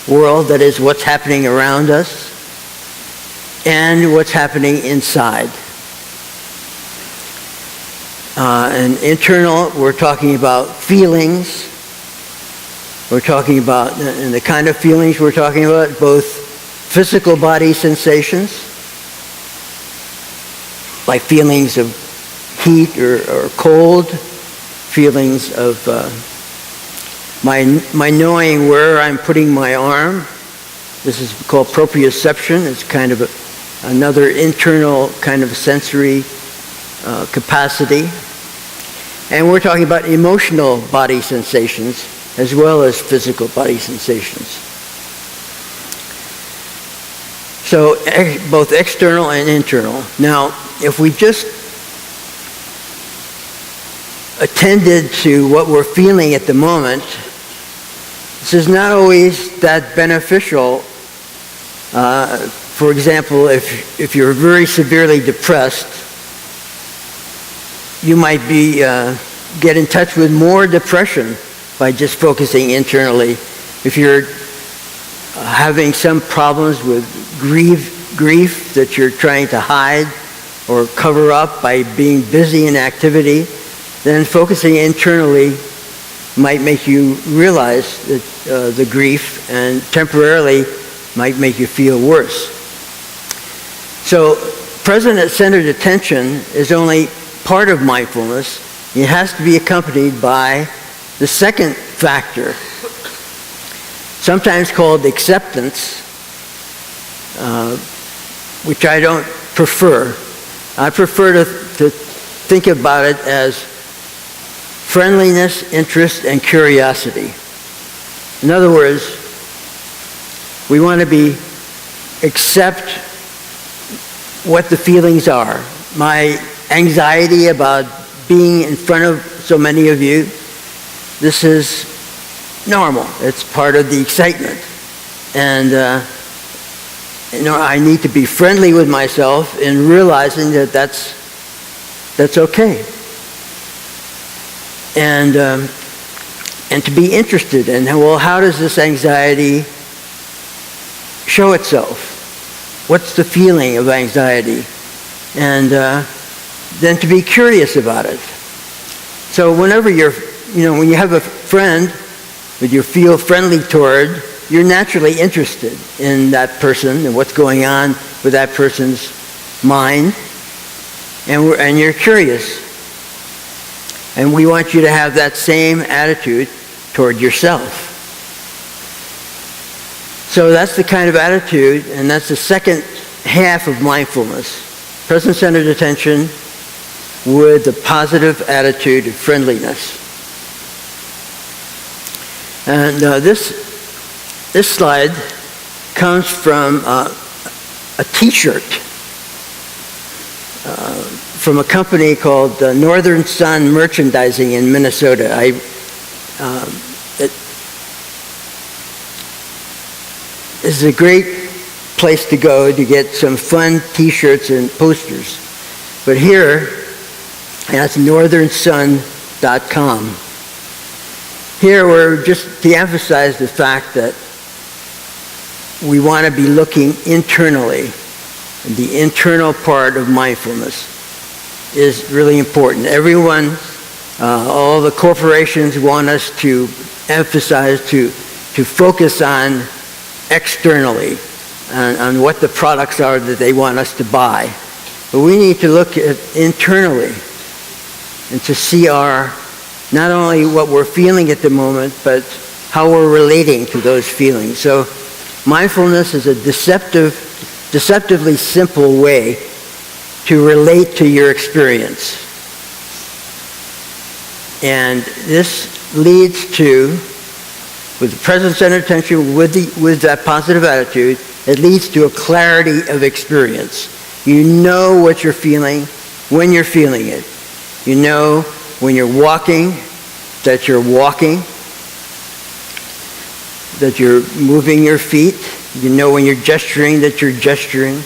world, that is what's happening around us, and what's happening inside. And internal, we're talking about feelings. We're talking about, and the kind of feelings we're talking about, both physical body sensations, like feelings of heat or cold, feelings of my knowing where I'm putting my arm. This is called proprioception. It's kind of another internal kind of sensory capacity. And we're talking about emotional body sensations as well as physical body sensations. So both external and internal. Now, if we just attended to what we're feeling at the moment, this is not always that beneficial. For example, if you're very severely depressed, you might get in touch with more depression by just focusing internally. If you're having some problems with grief that you're trying to hide or cover up by being busy in activity, then focusing internally might make you realize that, the grief, and temporarily might make you feel worse. So present-centered attention is only part of mindfulness. It has to be accompanied by the second factor, sometimes called acceptance, which I don't prefer. I prefer to think about it as friendliness, interest, and curiosity. In other words, we want to accept what the feelings are. My anxiety about being in front of so many of you, this is normal. It's part of the excitement. And I need to be friendly with myself in realizing that that's okay. And to be interested in, well, how does this anxiety show itself? What's the feeling of anxiety? And then to be curious about it. So whenever when you have a friend that you feel friendly toward, you're naturally interested in that person and what's going on with that person's mind, and you're curious. And we want you to have that same attitude toward yourself. So that's the kind of attitude, and that's the second half of mindfulness. Present-centered attention with a positive attitude of friendliness. And this slide comes from a T-shirt from a company called Northern Sun Merchandising in Minnesota. It is a great place to go to get some fun T-shirts and posters. But here, that's northernsun.com. Here we're just to emphasize the fact that we want to be looking internally. And the internal part of mindfulness is really important. Everyone's All the corporations want us to emphasize, to focus on externally, on what the products are that they want us to buy. But we need to look at internally and to see not only what we're feeling at the moment, but how we're relating to those feelings. So mindfulness is a deceptively simple way to relate to your experience. And this leads to, with the present-centered attention, with that positive attitude, it leads to a clarity of experience. You know what you're feeling when you're feeling it. You know when you're walking, that you're walking, that you're moving your feet. You know when you're gesturing, that you're gesturing.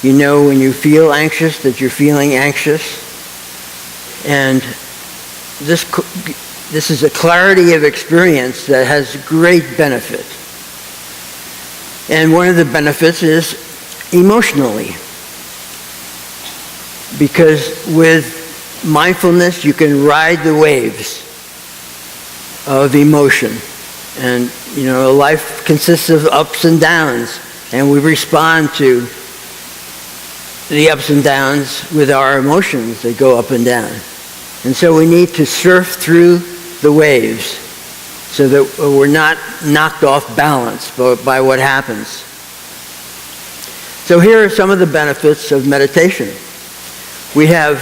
You know when you feel anxious, that you're feeling anxious. And this is a clarity of experience that has great benefit. And one of the benefits is emotionally. Because with mindfulness, you can ride the waves of emotion. And, life consists of ups and downs. And we respond to the ups and downs with our emotions. They go up and down. And so we need to surf through the waves so that we're not knocked off balance by what happens. So here are some of the benefits of meditation. We have,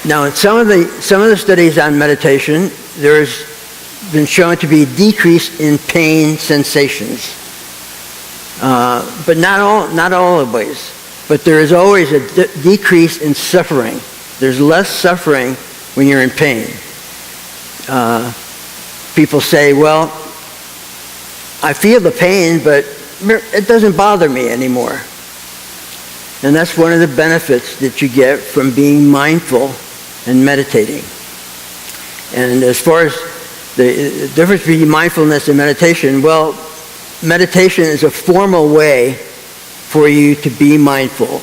now in some of the studies on meditation, there's been shown to be a decrease in pain sensations. But not all of ways. But there is always a decrease in suffering. There's less suffering when you're in pain. People say, well, I feel the pain, but it doesn't bother me anymore. And that's one of the benefits that you get from being mindful and meditating. And as far as the difference between mindfulness and meditation, well, meditation is a formal way for you to be mindful,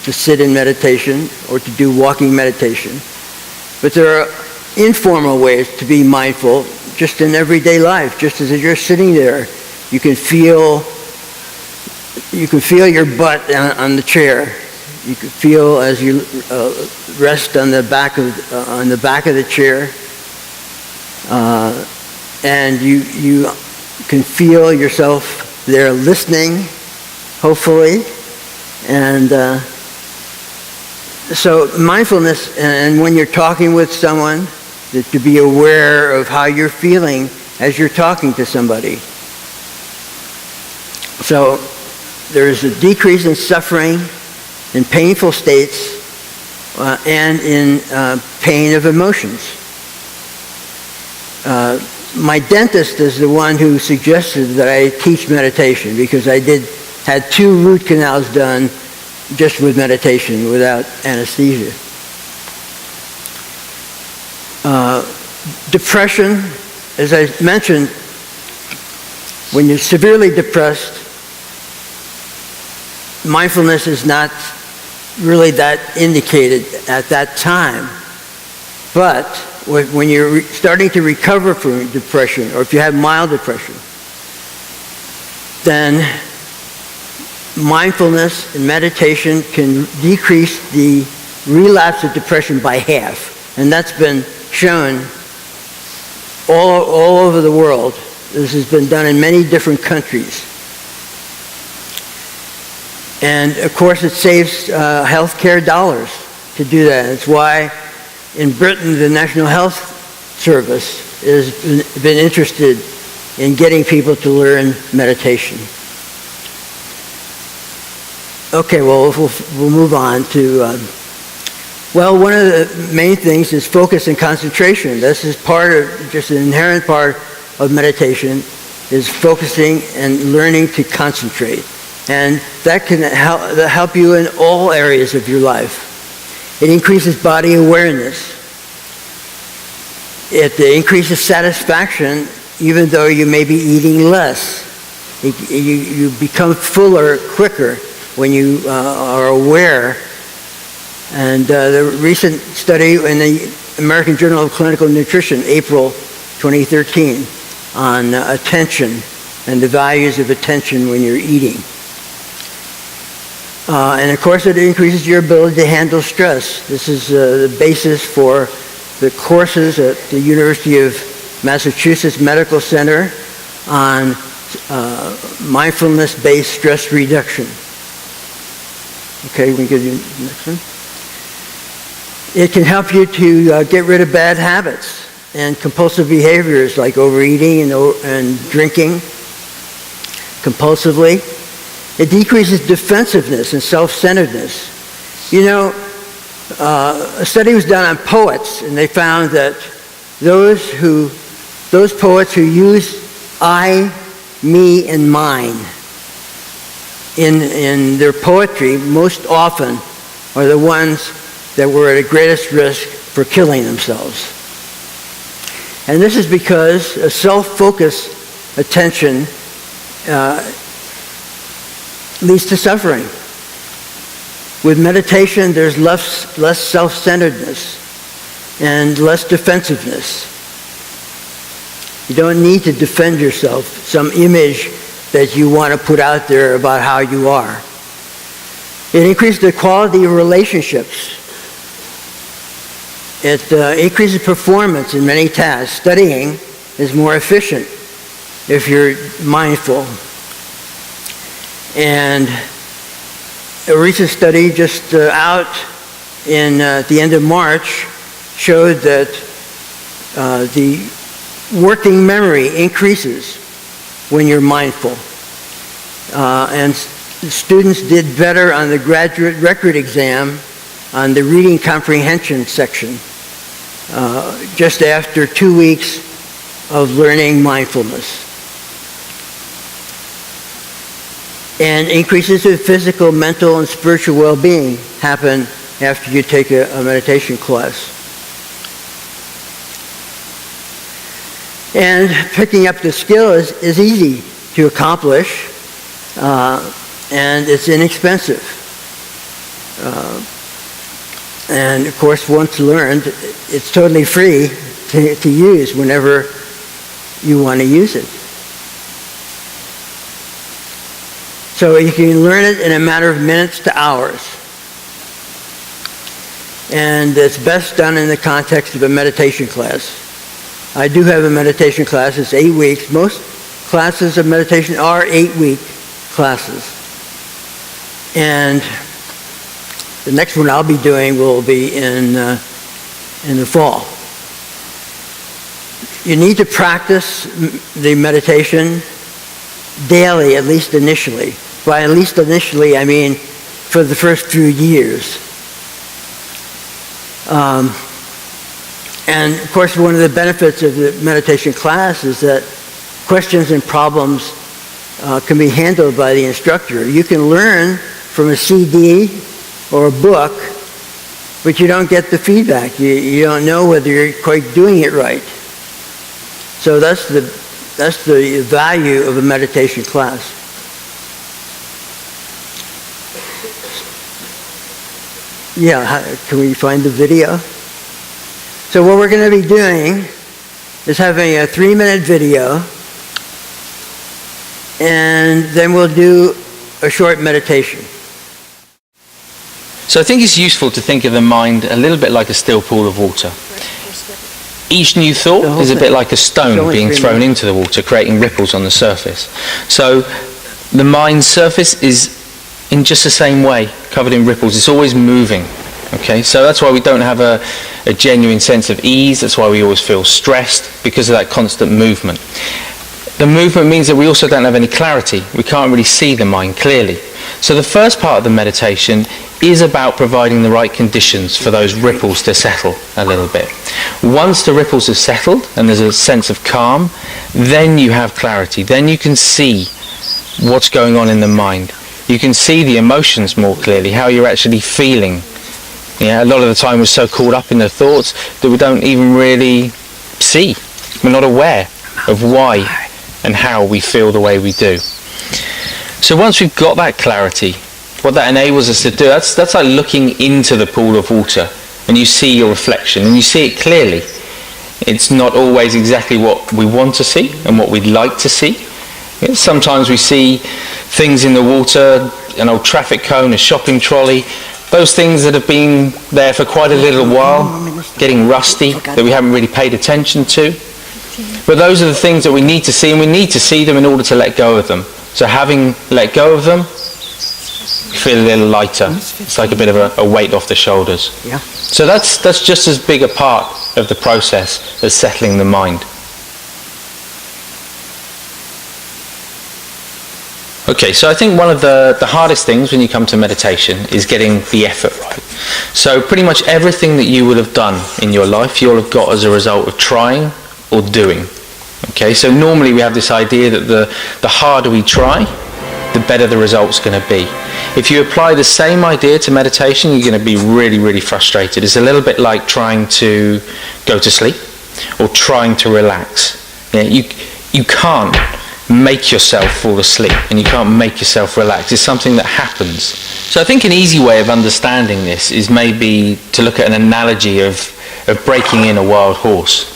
to sit in meditation or to do walking meditation. But there are informal ways to be mindful just in everyday life. Just as you're sitting there, you can feel your butt on the chair. You can feel as you rest on the back of the chair, and you can feel yourself there listening, hopefully, and so mindfulness, and when you're talking with someone, that to be aware of how you're feeling as you're talking to somebody. So there's a decrease in suffering, in painful states, and in pain of emotions. My dentist is the one who suggested that I teach meditation because I had 2 root canals done just with meditation, without anesthesia. Depression, as I mentioned, when you're severely depressed, mindfulness is not really that indicated at that time. But when you're starting to recover from depression, or if you have mild depression, then mindfulness and meditation can decrease the relapse of depression by half. And that's been shown all over the world. This has been done in many different countries. And of course it saves healthcare dollars to do that. It's why in Britain the National Health Service has been interested in getting people to learn meditation. Okay, well, we'll move on to, one of the main things is focus and concentration. This is just an inherent part of meditation, is focusing and learning to concentrate. And that can help you in all areas of your life. It increases body awareness. It increases satisfaction, even though you may be eating less. You become fuller quicker when you are aware. And the recent study in the American Journal of Clinical Nutrition, April 2013, on attention and the values of attention when you're eating. And of course, it increases your ability to handle stress. This is the basis for the courses at the University of Massachusetts Medical Center on mindfulness-based stress reduction. Okay, we can go to the next one. It can help you to get rid of bad habits and compulsive behaviors like overeating and drinking compulsively. It decreases defensiveness and self-centeredness. You know, a study was done on poets, and they found that those poets who use I, me, and mine in their poetry most often are the ones that were at the greatest risk for killing themselves. And this is because a self-focused attention leads to suffering. With meditation, there's less self-centeredness and less defensiveness. You don't need to defend yourself, some image that you want to put out there about how you are. It increases the quality of relationships. It increases performance in many tasks. Studying is more efficient if you're mindful. And a recent study just out at the end of March showed that the working memory increases when you're mindful. And students did better on the graduate record exam on the reading comprehension section just after 2 weeks of learning mindfulness. And increases in physical, mental, and spiritual well-being happen after you take a meditation class. And picking up the skill is easy to accomplish, and it's inexpensive. And of course, once learned, it's totally free to use whenever you want to use it. So you can learn it in a matter of minutes to hours. And it's best done in the context of a meditation class. I do have a meditation class. It's 8 weeks. Most classes of meditation are 8-week classes. And the next one I'll be doing will be in the fall. You need to practice the meditation daily, at least initially. By at least initially, I mean for the first few years. And of course, one of the benefits of the meditation class is that questions and problems can be handled by the instructor. You can learn from a CD or a book, but you don't get the feedback. You don't know whether you're quite doing it right. So that's the value of a meditation class. Yeah, can we find the video? So what we're going to be doing is having a 3-minute video, and then we'll do a short meditation. So I think it's useful to think of the mind a little bit like a still pool of water. Each new thought is a bit like a stone being thrown into the water, creating ripples on the surface. So the mind's surface is in just the same way, covered in ripples. It's always moving. Okay, so that's why we don't have a genuine sense of ease. That's why we always feel stressed, because of that constant movement. The movement means that we also don't have any clarity. We can't really see the mind clearly. So the first part of the meditation is about providing the right conditions for those ripples to settle a little bit. Once the ripples have settled and there's a sense of calm, then you have clarity. Then you can see what's going on in the mind. You can see the emotions more clearly, how you're actually feeling. Yeah, a lot of the time we're so caught up in the thoughts that we don't even really see. We're not aware of why and how we feel the way we do. So once we've got that clarity, what that enables us to do, that's like looking into the pool of water and you see your reflection, and you see it clearly. It's not always exactly what we want to see and what we'd like to see. Sometimes we see things in the water, an old traffic cone, a shopping trolley, those things that have been there for quite a little while, getting rusty, that we haven't really paid attention to. But those are the things that we need to see, and we need to see them in order to let go of them. So having let go of them, you feel a little lighter. It's like a bit of a weight off the shoulders. Yeah. So that's just as big a part of the process as settling the mind. Okay, so I think one of the hardest things when you come to meditation is getting the effort right. So pretty much everything that you would have done in your life, you'll have got as a result of trying or doing. Okay, so normally we have this idea that the harder we try, the better the result's going to be. If you apply the same idea to meditation, you're going to be really, really frustrated. It's a little bit like trying to go to sleep or trying to relax. You can't make yourself fall asleep, and you can't make yourself relax. It's something that happens. So I think an easy way of understanding this is maybe to look at an analogy of breaking in a wild horse.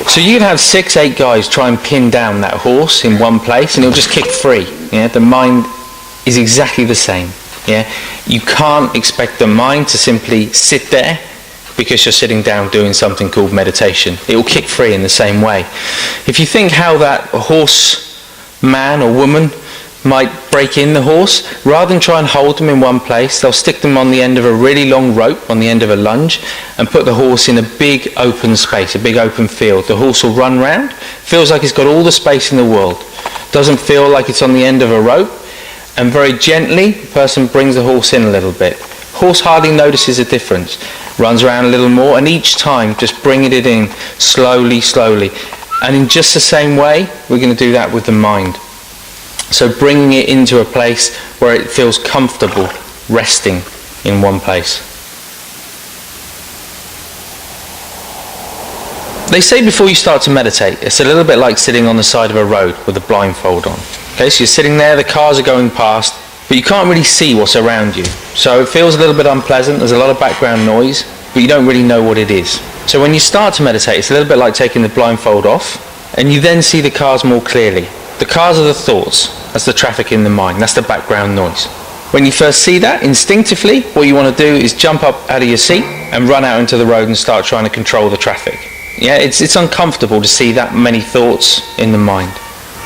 So you can have 6-8 guys try and pin down that horse in one place, and it'll just kick free. The mind is exactly the same. You can't expect the mind to simply sit there because you're sitting down doing something called meditation. It will kick free in the same way. If you think how that horse man or woman might break in the horse, rather than try and hold them in one place, they'll stick them on the end of a really long rope, on the end of a lunge, and put the horse in a big open space, a big open field. The horse will run round, feels like it's got all the space in the world, doesn't feel like it's on the end of a rope, and very gently the person brings the horse in a little bit. Horse hardly notices a difference, runs around a little more, and each time just bringing it in slowly, slowly. And in just the same way, we're going to do that with the mind. So bringing it into a place where it feels comfortable resting in one place. They say before you start to meditate, it's a little bit like sitting on the side of a road with a blindfold on. Okay, so you're sitting there, the cars are going past, but you can't really see what's around you. So it feels a little bit unpleasant, there's a lot of background noise, but you don't really know what it is. So when you start to meditate, it's a little bit like taking the blindfold off, and you then see the cars more clearly. The cars are the thoughts, that's the traffic in the mind, that's the background noise. When you first see that, instinctively, what you want to do is jump up out of your seat and run out into the road and start trying to control the traffic. It's uncomfortable to see that many thoughts in the mind.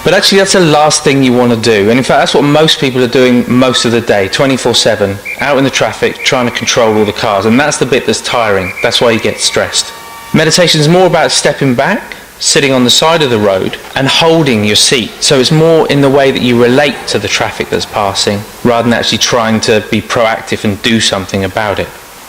But actually that's the last thing you want to do. And in fact, that's what most people are doing most of the day, 24/7, out in the traffic, trying to control all the cars. And that's the bit that's tiring. That's why you get stressed. Meditation is more about stepping back, sitting on the side of the road, and holding your seat. So it's more in the way that you relate to the traffic that's passing, rather than actually trying to be proactive and do something about it.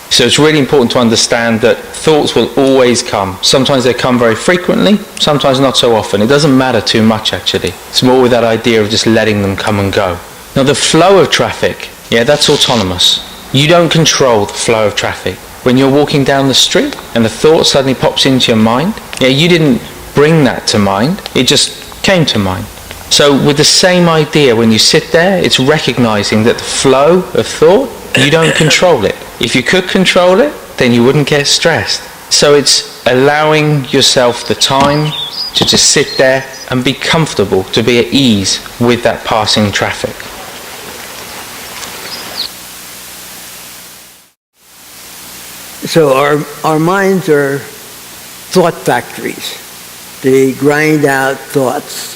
So it's really important to understand that thoughts will always come. Sometimes they come very frequently, sometimes not so often. It doesn't matter too much actually. It's more with that idea of just letting them come and go. Now the flow of traffic, that's autonomous. You don't control the flow of traffic. When you're walking down the street and the thought suddenly pops into your mind, you didn't bring that to mind, it just came to mind. So with the same idea, when you sit there, it's recognizing that the flow of thought, you don't control it. If you could control it, then you wouldn't get stressed. So it's allowing yourself the time to just sit there and be comfortable, to be at ease with that passing traffic. So our minds are thought factories. They grind out thoughts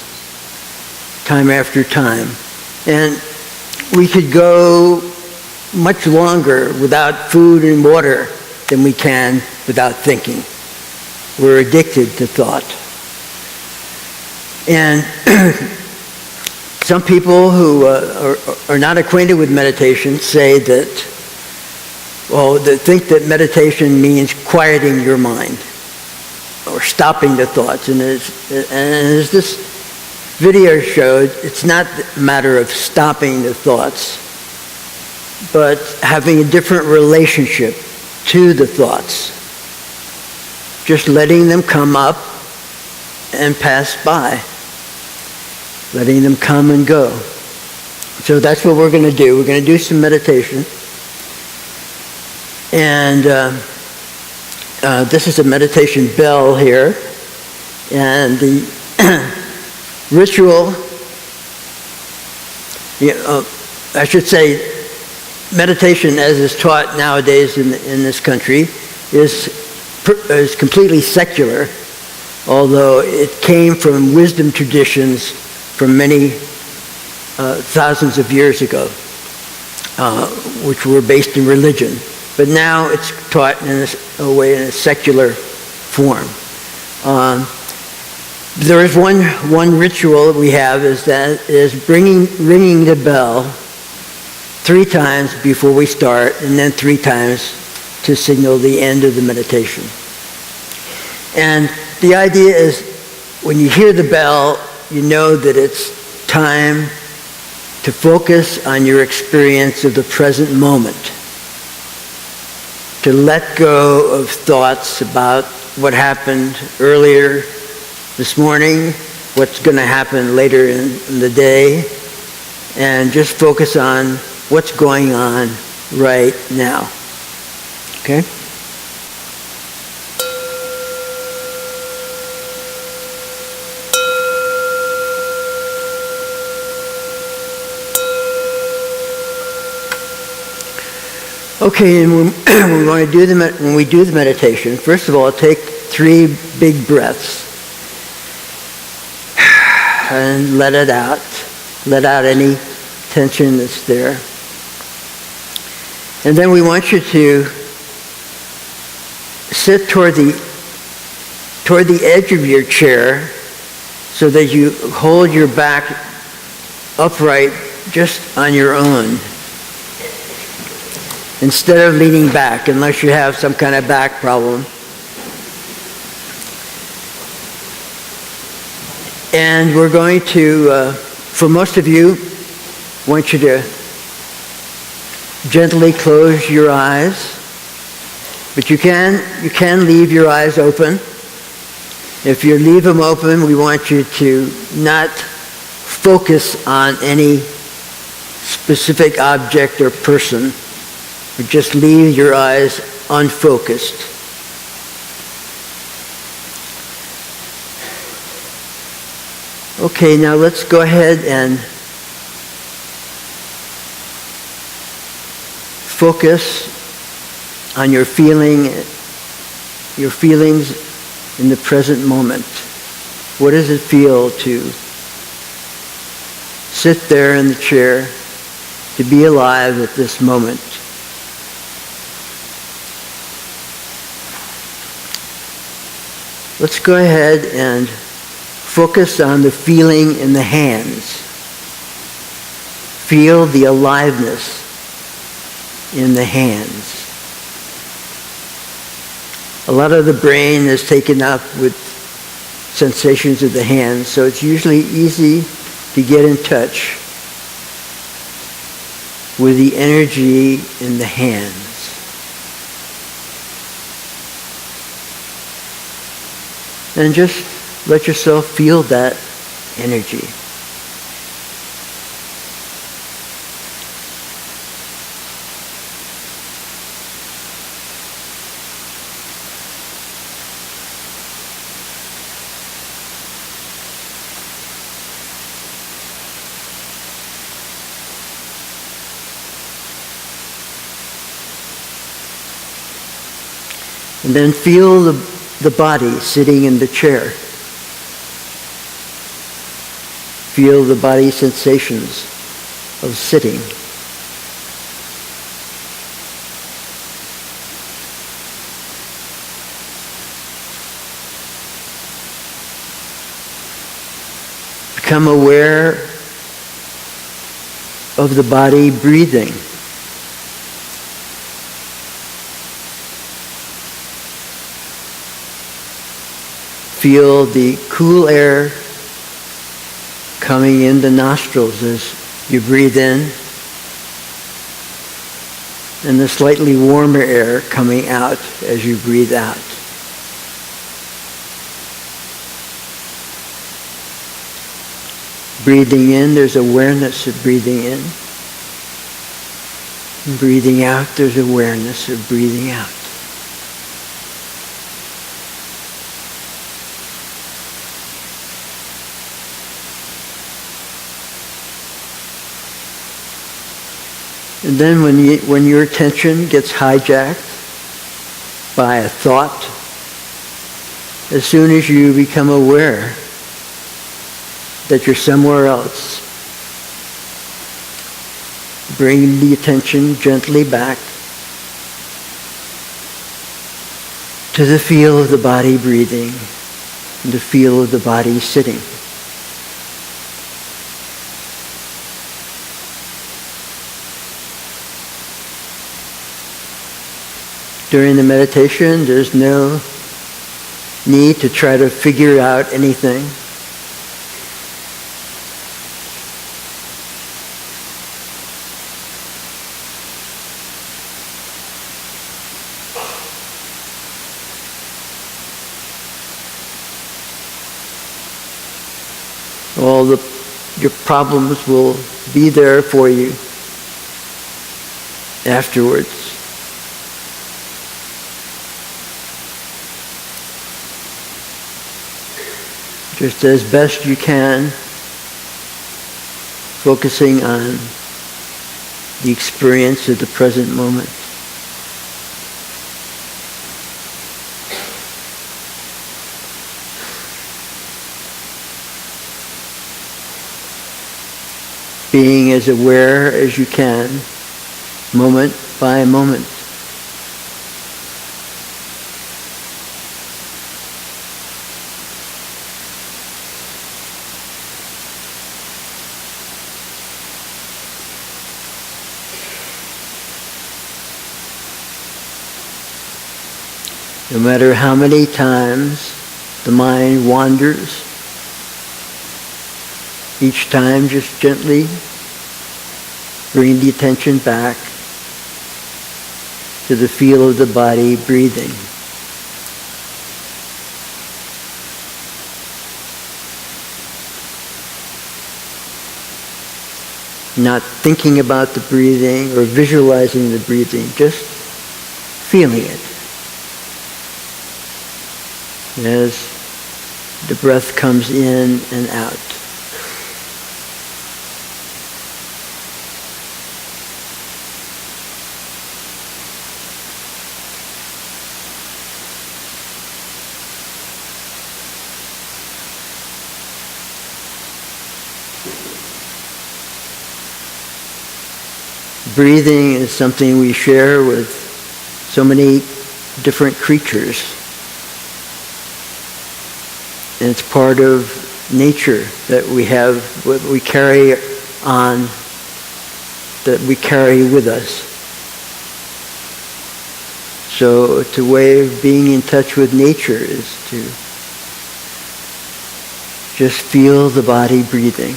time after time. And we could go much longer without food and water than we can without thinking. We're addicted to thought. And some people who are not acquainted with meditation say that, they think that meditation means quieting your mind or stopping the thoughts. And as this video showed, it's not a matter of stopping the thoughts, but having a different relationship to the thoughts. Just letting them come up and pass by. Letting them come and go. So that's what we're going to do. We're going to do some meditation. And this is a meditation bell here. And the ritual, I should say, meditation as is taught nowadays in this country is completely secular, although it came from wisdom traditions from many thousands of years ago, which were based in religion. But now it's taught in a way in a secular form. There is one ritual that we have is ringing the bell 3 times before we start, and then 3 times to signal the end of the meditation. And the idea is when you hear the bell, you know that it's time to focus on your experience of the present moment, to let go of thoughts about what happened earlier this morning, what's going to happen later in the day, and just focus on what's going on right now. Okay? Okay, and when we do the meditation, first of all, take 3 big breaths and let it out. Let out any tension that's there. And then we want you to sit toward the edge of your chair so that you hold your back upright just on your own, instead of leaning back, unless you have some kind of back problem. And we're going to, for most of you, want you to gently close your eyes, but you can leave your eyes open. If you leave them open, we want you to not focus on any specific object or person, but just leave your eyes unfocused. Okay, now let's go ahead and focus on your feelings in the present moment. What does it feel to sit there in the chair, to be alive at this moment? Let's go ahead and focus on the feeling in the hands. Feel the aliveness in the hands. A lot of the brain is taken up with sensations of the hands, so it's usually easy to get in touch with the energy in the hands. And just let yourself feel that energy. And then feel the body sitting in the chair. Feel the body sensations of sitting. Become aware of the body breathing. Feel the cool air coming in the nostrils as you breathe in, and the slightly warmer air coming out as you breathe out. Breathing in, there's awareness of breathing in. Breathing out, there's awareness of breathing out. And then when your attention gets hijacked by a thought, as soon as you become aware that you're somewhere else, bring the attention gently back to the feel of the body breathing and the feel of the body sitting. During the meditation, there's no need to try to figure out anything. Your problems will be there for you afterwards. Just as best you can, focusing on the experience of the present moment. Being as aware as you can, moment by moment. No matter how many times the mind wanders, each time just gently bring the attention back to the feel of the body breathing. Not thinking about the breathing or visualizing the breathing, just feeling it. As the breath comes in and out. Breathing is something we share with so many different creatures. And it's part of nature that we have, what we carry on, that we carry with us. So it's a way of being in touch with nature is to just feel the body breathing.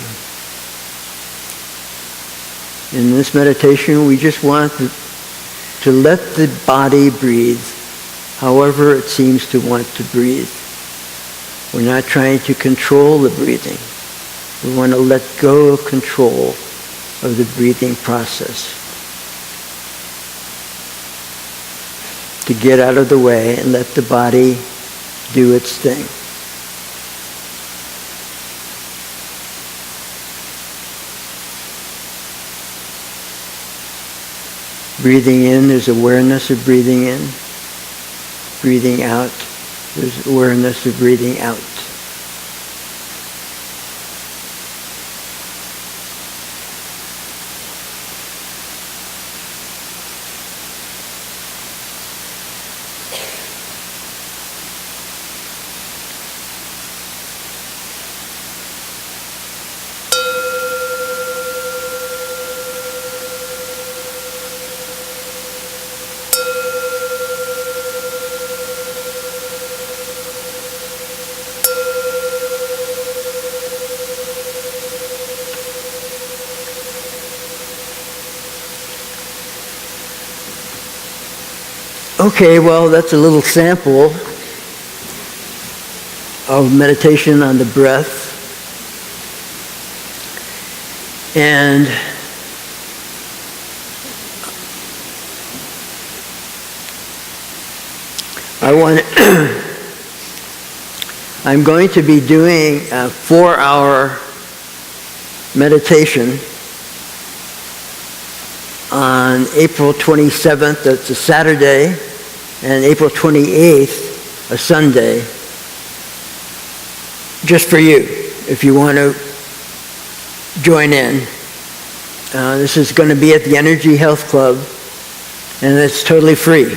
In this meditation, we just want to let the body breathe however it seems to want to breathe. We're not trying to control the breathing. We want to let go of control of the breathing process. To get out of the way and let the body do its thing. Breathing in, there's awareness of breathing in. Breathing out, there's awareness of breathing out. Okay, well, that's a little sample of meditation on the breath. And I'm going to be doing a 4-hour meditation on April 27th, that's a Saturday, and April 28th, a Sunday, just for you, if you want to join in. This is going to be at the Energy Health Club, and it's totally free.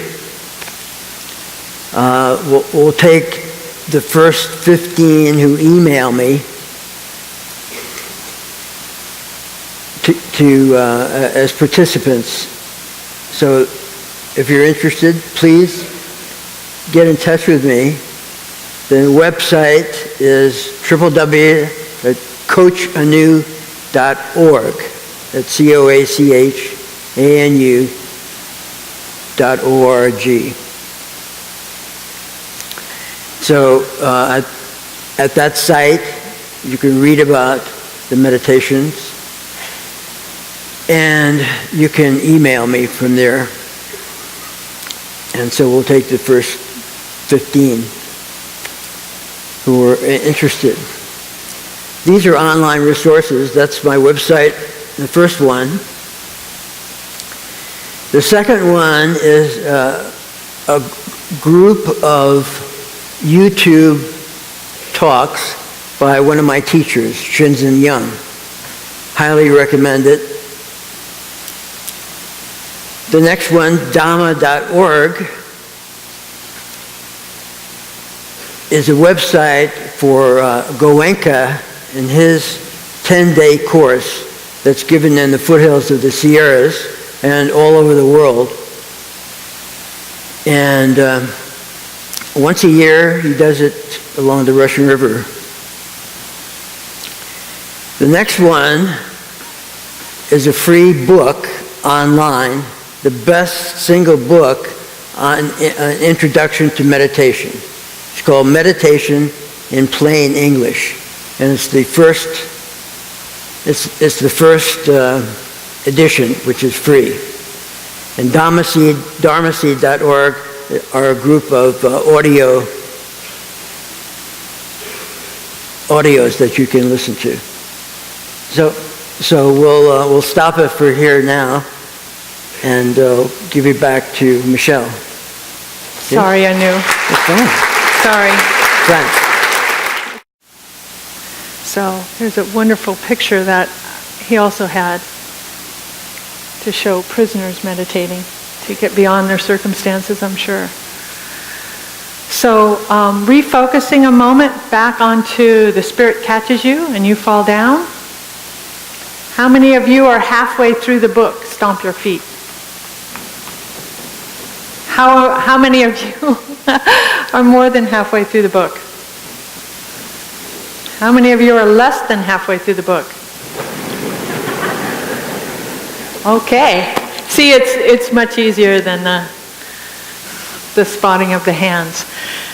We'll take the first 15 who email me as participants. So if you're interested, please get in touch with me. The website is www.coachanu.org. That's COACHANU.org. So at that site, you can read about the meditations, and you can email me from there. And so we'll take the first 15 who are interested. These are online resources. That's my website, the first one. The second one is a group of YouTube talks by one of my teachers, Shinzen Young. Highly recommend it. The next one, Dhamma.org, is a website for Goenka and his 10-day course that's given in the foothills of the Sierras and all over the world. And once a year, he does it along the Russian River. The next one is a free book online, the best single book on an introduction to meditation. It's called Meditation in Plain English, and it's the first edition, which is free. And Dharmaseed.org are a group of audios that you can listen to. So we'll stop it for here now, and give it back to Michelle. Sorry, Anu. It's fine. Sorry. Thanks. So here's a wonderful picture that he also had to show prisoners meditating, to get beyond their circumstances, I'm sure. So refocusing a moment back onto the Spirit catches you and you fall down. How many of you are halfway through the book? Stomp your feet. How many of you are more than halfway through the book? How many of you are less than halfway through the book? Okay. See, it's much easier than the spotting of the hands.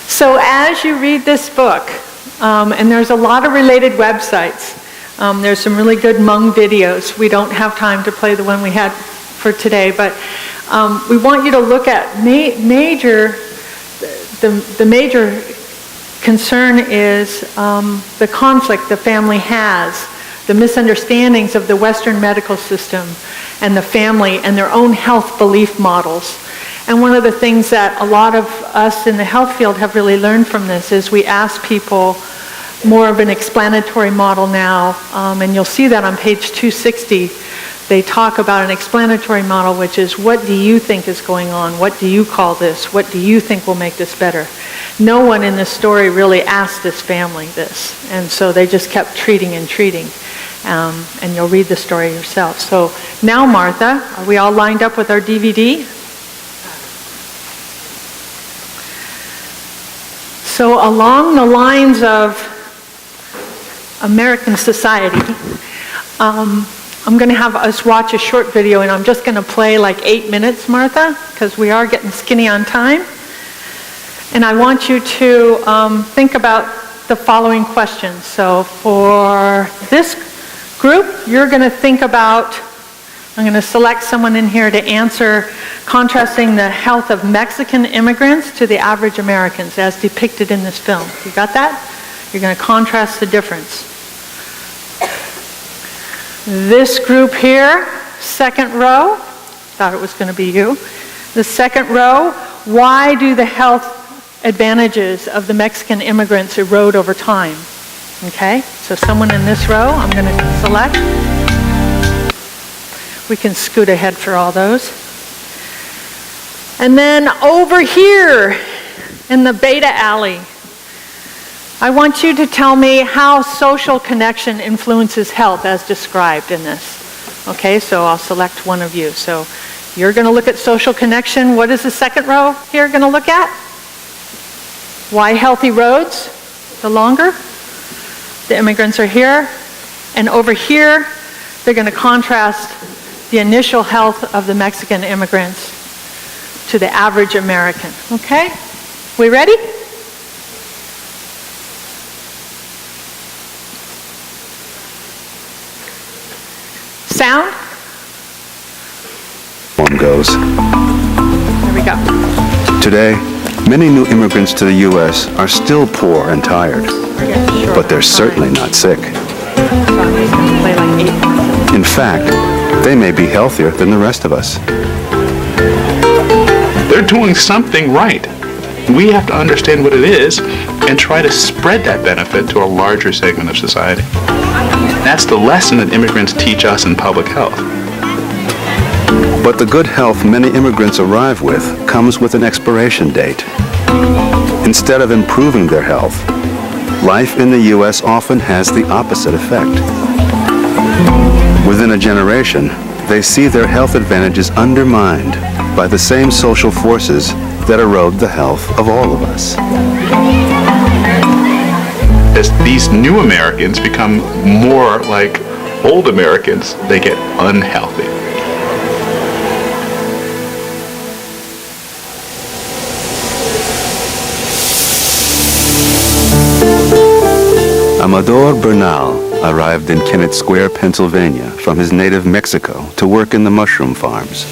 So as you read this book, and there's a lot of related websites, there's some really good Hmong videos. We don't have time to play the one we had for today, but we want you to look at the major concern is the conflict the family has, the misunderstandings of the Western medical system and the family and their own health belief models. And one of the things that a lot of us in the health field have really learned from this is we ask people more of an explanatory model now, and you'll see that on page 260. They talk about an explanatory model, which is, what do you think is going on? What do you call this? What do you think will make this better? No one in this story really asked this family this, and so they just kept treating and treating. And you'll read the story yourself. So now, Martha, are we all lined up with our DVD? So along the lines of American society, I'm going to have us watch a short video, and I'm just going to play like 8 minutes, Martha, because we are getting skinny on time. And I want you to think about the following questions. So for this group, you're going to think about I'm going to select someone in here to answer, contrasting the health of Mexican immigrants to the average Americans as depicted in this film. You got that? You're going to contrast the difference. This group here, second row, thought it was going to be you. The second row, why do the health advantages of the Mexican immigrants erode over time? Okay, so someone in this row, I'm going to select. We can scoot ahead for all those. And then over here in the beta alley, I want you to tell me how social connection influences health as described in this. Okay, so I'll select one of you. So you're going to look at social connection. What is the second row here going to look at? Why healthy roads? The longer. The immigrants are here. And over here, they're going to contrast the initial health of the Mexican immigrants to the average American. Okay? We ready? Sound? One goes. There we go. Today, many new immigrants to the U.S. are still poor and tired, but they're certainly not sick. In fact, they may be healthier than the rest of us. They're doing something right. We have to understand what it is and try to spread that benefit to a larger segment of society. That's the lesson that immigrants teach us in public health. But the good health many immigrants arrive with comes with an expiration date. Instead of improving their health, life in the U.S. often has the opposite effect. Within a generation, they see their health advantages undermined by the same social forces that erode the health of all of us. As these new Americans become more like old Americans, they get unhealthy. Amador Bernal arrived in Kennett Square, Pennsylvania from his native Mexico to work in the mushroom farms.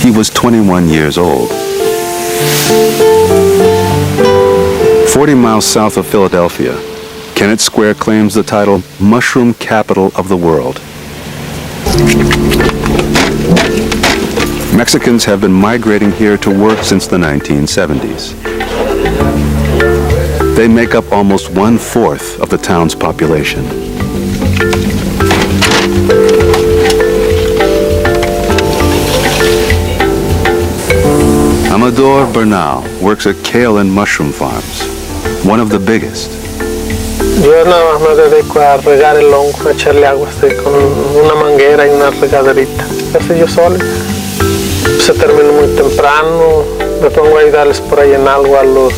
He was 21 years old. 40 miles south of Philadelphia, Kennett Square claims the title Mushroom Capital of the World. Mexicans have been migrating here to work since the 1970s. They make up almost 1/4 of the town's population. Amador Bernal works at kale and mushroom farms, one of the biggest. Yo nada más me dedico a regar el hongo, a echarle agua con una manguera y una regaderita. Eso yo solo. Se termina muy temprano, me pongo a ayudarles por ahí en algo a los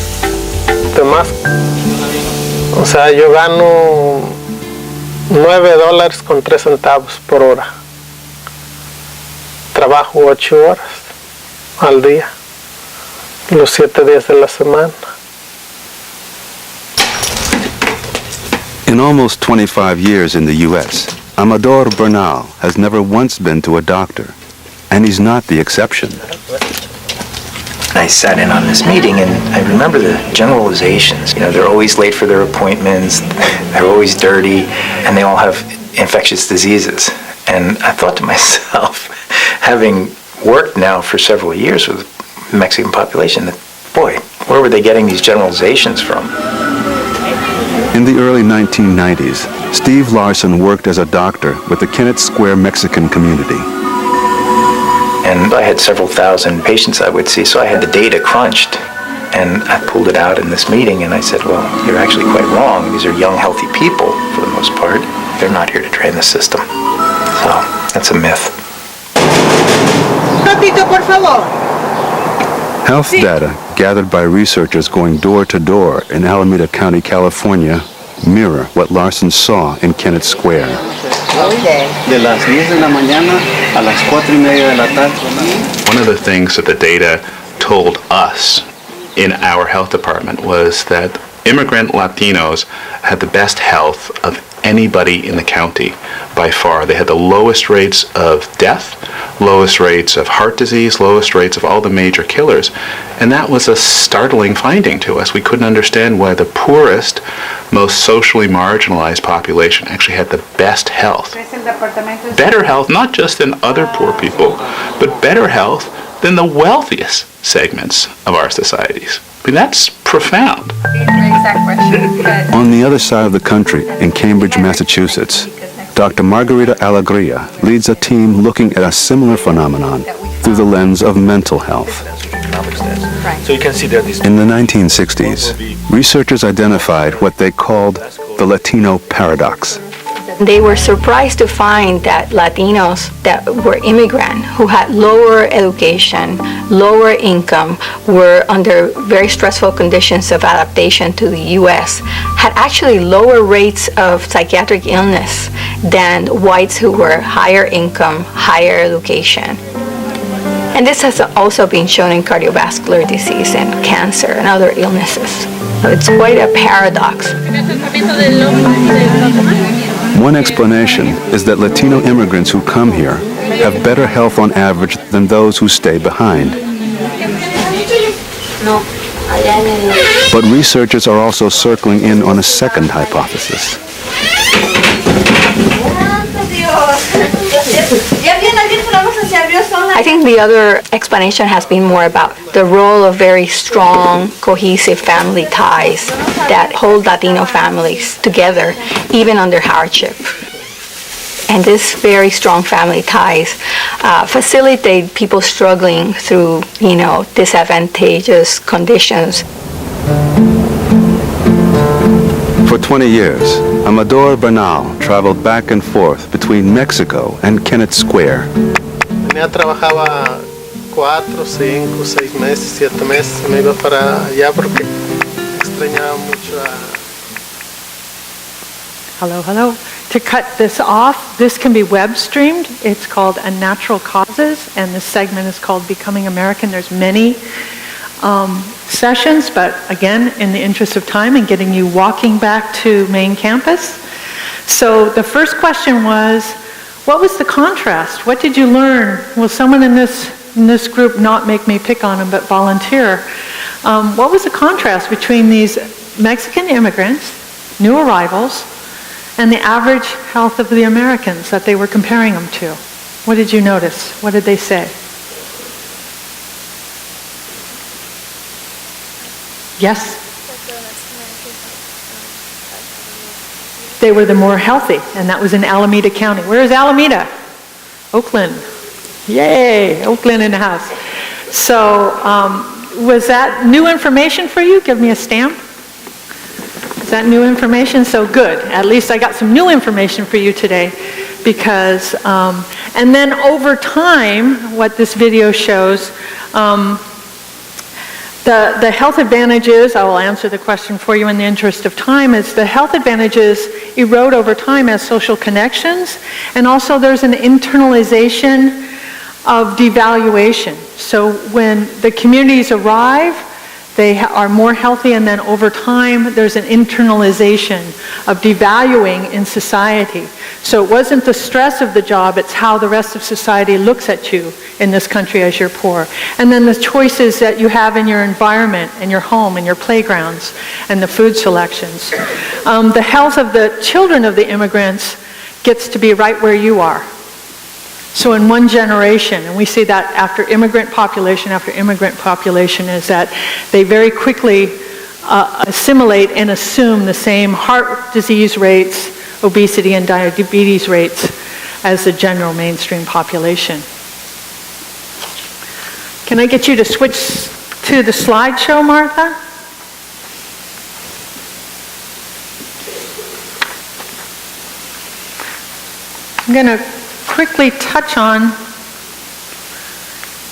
demás. O sea, yo gano $9.03 por hora. Trabajo 8 horas al día, los 7 días de la semana. In almost 25 years in the U.S., Amador Bernal has never once been to a doctor, and he's not the exception. I sat in on this meeting and I remember the generalizations. You know, they're always late for their appointments, they're always dirty, and they all have infectious diseases. And I thought to myself, having worked now for several years with the Mexican population, that, boy, where were they getting these generalizations from? In the early 1990s, Steve Larson worked as a doctor with the Kennett Square Mexican community. And I had several thousand patients I would see, so I had the data crunched. And I pulled it out in this meeting, and I said, well, you're actually quite wrong. These are young, healthy people, for the most part. They're not here to drain the system. So, that's a myth. Health data gathered by researchers going door to door in Alameda County, California, mirror what Larson saw in Kennett Square. One of the things that the data told us in our health department was that immigrant Latinos had the best health of anybody in the county by far. They had the lowest rates of death, lowest rates of heart disease, lowest rates of all the major killers. And that was a startling finding to us. We couldn't understand why the poorest, most socially marginalized population actually had the best health. Better health, not just than other poor people, but better health than the wealthiest segments of our societies. I mean, that's profound. On the other side of the country, in Cambridge, Massachusetts, Dr. Margarita Alegria leads a team looking at a similar phenomenon through the lens of mental health. So you can see there these. In the 1960s, researchers identified what they called the Latino paradox. They were surprised to find that Latinos that were immigrant, who had lower education, lower income, were under very stressful conditions of adaptation to the U.S., had actually lower rates of psychiatric illness than whites who were higher income, higher education. And this has also been shown in cardiovascular disease and cancer and other illnesses. So it's quite a paradox. One explanation is that Latino immigrants who come here have better health on average than those who stay behind. But researchers are also circling in on a second hypothesis. I think the other explanation has been more about the role of very strong, cohesive family ties that hold Latino families together, even under hardship. And these very strong family ties facilitate people struggling through, disadvantageous conditions. For 20 years, Amador Bernal traveled back and forth between Mexico and Kennett Square. Venía, trabajaba 4, 5, 6 meses, 7 meses, me iba para allá porque extrañaba mucho a... Hello. To cut this off, this can be web streamed. It's called Unnatural Causes, and this segment is called Becoming American. There's many sessions, but again, in the interest of time and getting you walking back to main campus. So the first question was, what was the contrast? What did you learn? Will someone in this group not make me pick on them, but volunteer? What was the contrast between these Mexican immigrants, new arrivals, and the average health of the Americans that they were comparing them to? What did you notice? What did they say? Yes? They were the more healthy, and that was in Alameda County. Where is Alameda? Oakland. Yay, Oakland in the house. So, was that new information for you? Give me a stamp. Is that new information? So good. At least I got some new information for you today, because, and then over time, what this video shows, the health advantages, I will answer the question for you in the interest of time, is the health advantages erode over time as social connections, and also there's an internalization of devaluation. So when the communities arrive, they are more healthy, and then over time there's an internalization of devaluing in society. So it wasn't the stress of the job, it's how the rest of society looks at you in this country as you're poor. And then the choices that you have in your environment, in your home, in your playgrounds, and the food selections. The health of the children of the immigrants gets to be right where you are. So in one generation, and we see that after immigrant population, is that they very quickly assimilate and assume the same heart disease rates, obesity and diabetes rates as the general mainstream population. Can I get you to switch to the slideshow, Martha? I'm going to quickly touch on,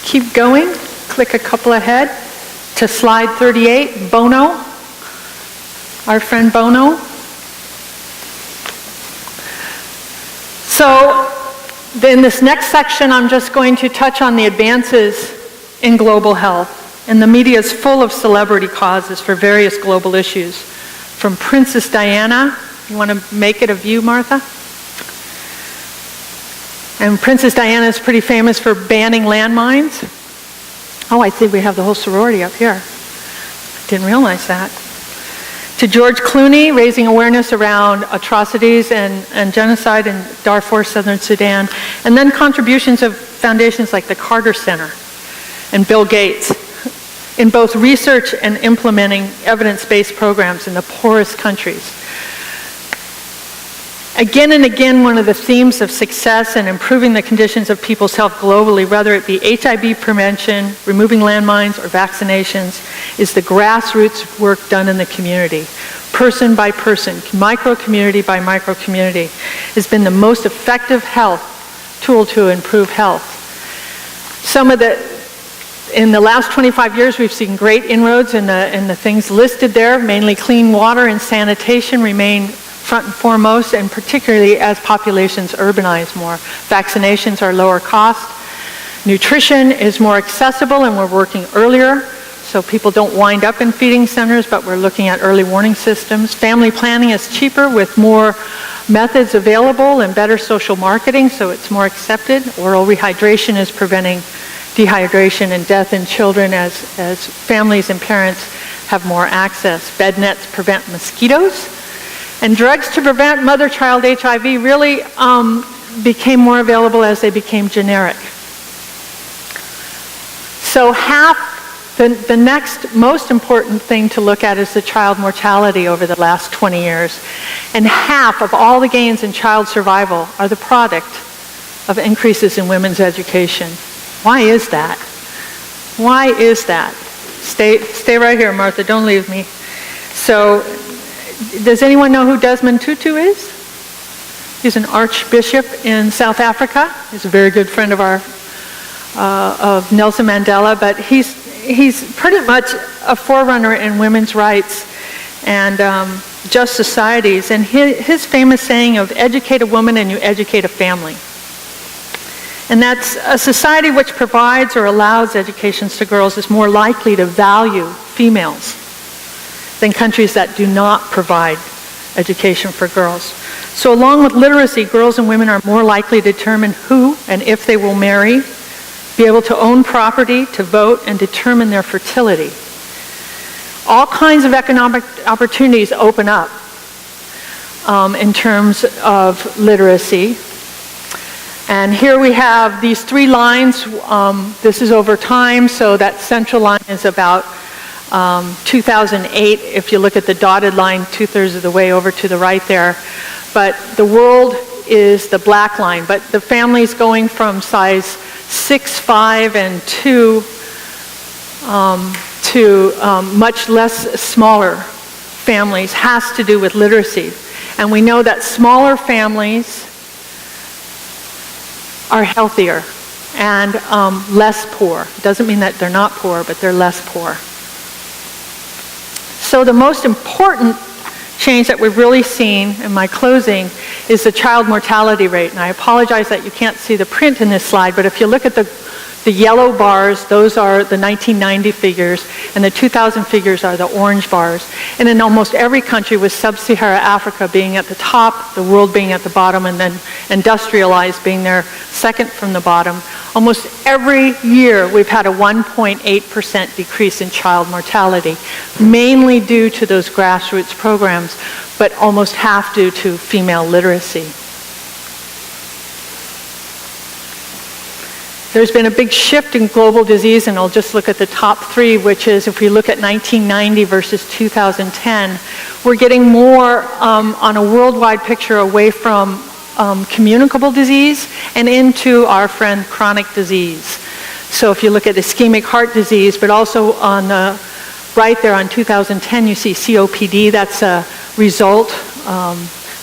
keep going, click a couple ahead to slide 38, Bono, our friend Bono. So in this next section, I'm just going to touch on the advances in global health. And the media is full of celebrity causes for various global issues, from Princess Diana You want to make it of you, Martha? And Princess Diana is pretty famous for banning landmines. Oh, I see we have the whole sorority up here. Didn't realize that. To George Clooney, raising awareness around atrocities and genocide in Darfur, Southern Sudan. And then contributions of foundations like the Carter Center and Bill Gates in both research and implementing evidence-based programs in the poorest countries. Again and again, one of the themes of success in improving the conditions of people's health globally, whether it be HIV prevention, removing landmines, or vaccinations, is the grassroots work done in the community. Person by person, micro-community by micro-community, has been the most effective health tool to improve health. In the last 25 years, we've seen great inroads in the things listed there, mainly clean water and sanitation remain front and foremost, and particularly as populations urbanize more. Vaccinations are lower cost. Nutrition is more accessible, and we're working earlier, so people don't wind up in feeding centers, but we're looking at early warning systems. Family planning is cheaper with more methods available and better social marketing, so it's more accepted. Oral rehydration is preventing dehydration and death in children as families and parents have more access. Bed nets prevent mosquitoes. And drugs to prevent mother-child HIV really became more available as they became generic. So the next most important thing to look at is the child mortality over the last 20 years. And half of all the gains in child survival are the product of increases in women's education. Why is that? Why is that? Stay right here, Martha, don't leave me. So, does anyone know who Desmond Tutu is? He's an archbishop in South Africa. He's a very good friend of Nelson Mandela, but he's pretty much a forerunner in women's rights and just societies. And his famous saying of educate a woman and you educate a family. And that's a society which provides or allows educations to girls is more likely to value females than countries that do not provide education for girls. So along with literacy, girls and women are more likely to determine who and if they will marry, be able to own property, to vote, and determine their fertility. All kinds of economic opportunities open up in terms of literacy. And here we have these three lines. This is over time, so that central line is about 2008, if you look at the dotted line 2/3 of the way over to the right there. But the world is the black line, but the families going from size 6, 5, and 2 to much less smaller families has to do with literacy. And we know that smaller families are healthier and less poor. Doesn't mean that they're not poor, but they're less poor. So the most important change that we've really seen in my closing is the child mortality rate. And I apologize that you can't see the print in this slide, but if you look at the yellow bars, those are the 1990 figures, and the 2000 figures are the orange bars. And in almost every country, with sub-Saharan Africa being at the top, the world being at the bottom, and then industrialized being there second from the bottom, almost every year we've had a 1.8% decrease in child mortality, mainly due to those grassroots programs, but almost half due to female literacy. There's been a big shift in global disease, and I'll just look at the top three, which is if we look at 1990 versus 2010, we're getting more on a worldwide picture away from communicable disease and into our friend chronic disease. So if you look at ischemic heart disease, but also on the right there on 2010, you see COPD. That's a result,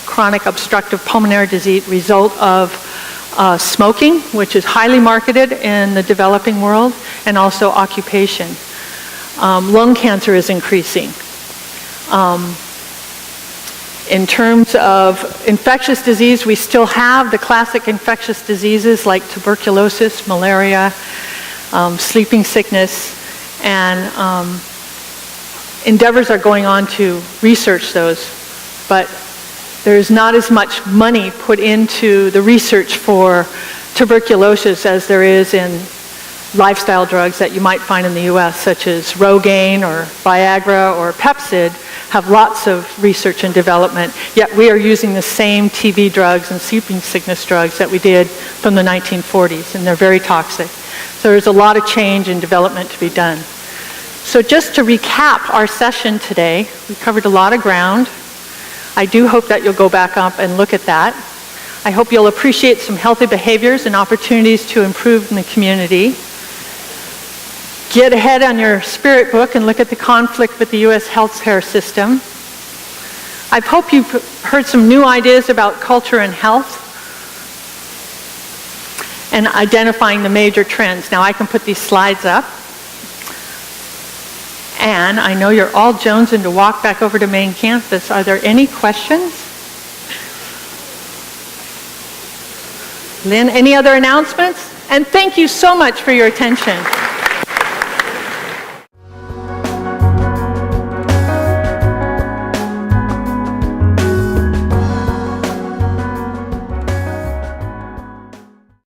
chronic obstructive pulmonary disease, result of smoking, which is highly marketed in the developing world, and also occupation. Lung cancer is increasing. In terms of infectious disease, we still have the classic infectious diseases like tuberculosis, malaria, sleeping sickness, and endeavors are going on to research those. But There's not as much money put into the research for tuberculosis as there is in lifestyle drugs that you might find in the US, such as Rogaine or Viagra or Pepcid, have lots of research and development, yet we are using the same TB drugs and sleeping sickness drugs that we did from the 1940s, and they're very toxic. So there's a lot of change and development to be done. So just to recap our session today, we covered a lot of ground. I do hope that you'll go back up and look at that. I hope you'll appreciate some healthy behaviors and opportunities to improve in the community. Get ahead on your spirit book and look at the conflict with the U.S. healthcare system. I hope you've heard some new ideas about culture and health and identifying the major trends. Now I can put these slides up. And I know you're all jonesing to walk back over to main campus. Are there any questions? Lynn, any other announcements? And thank you so much for your attention.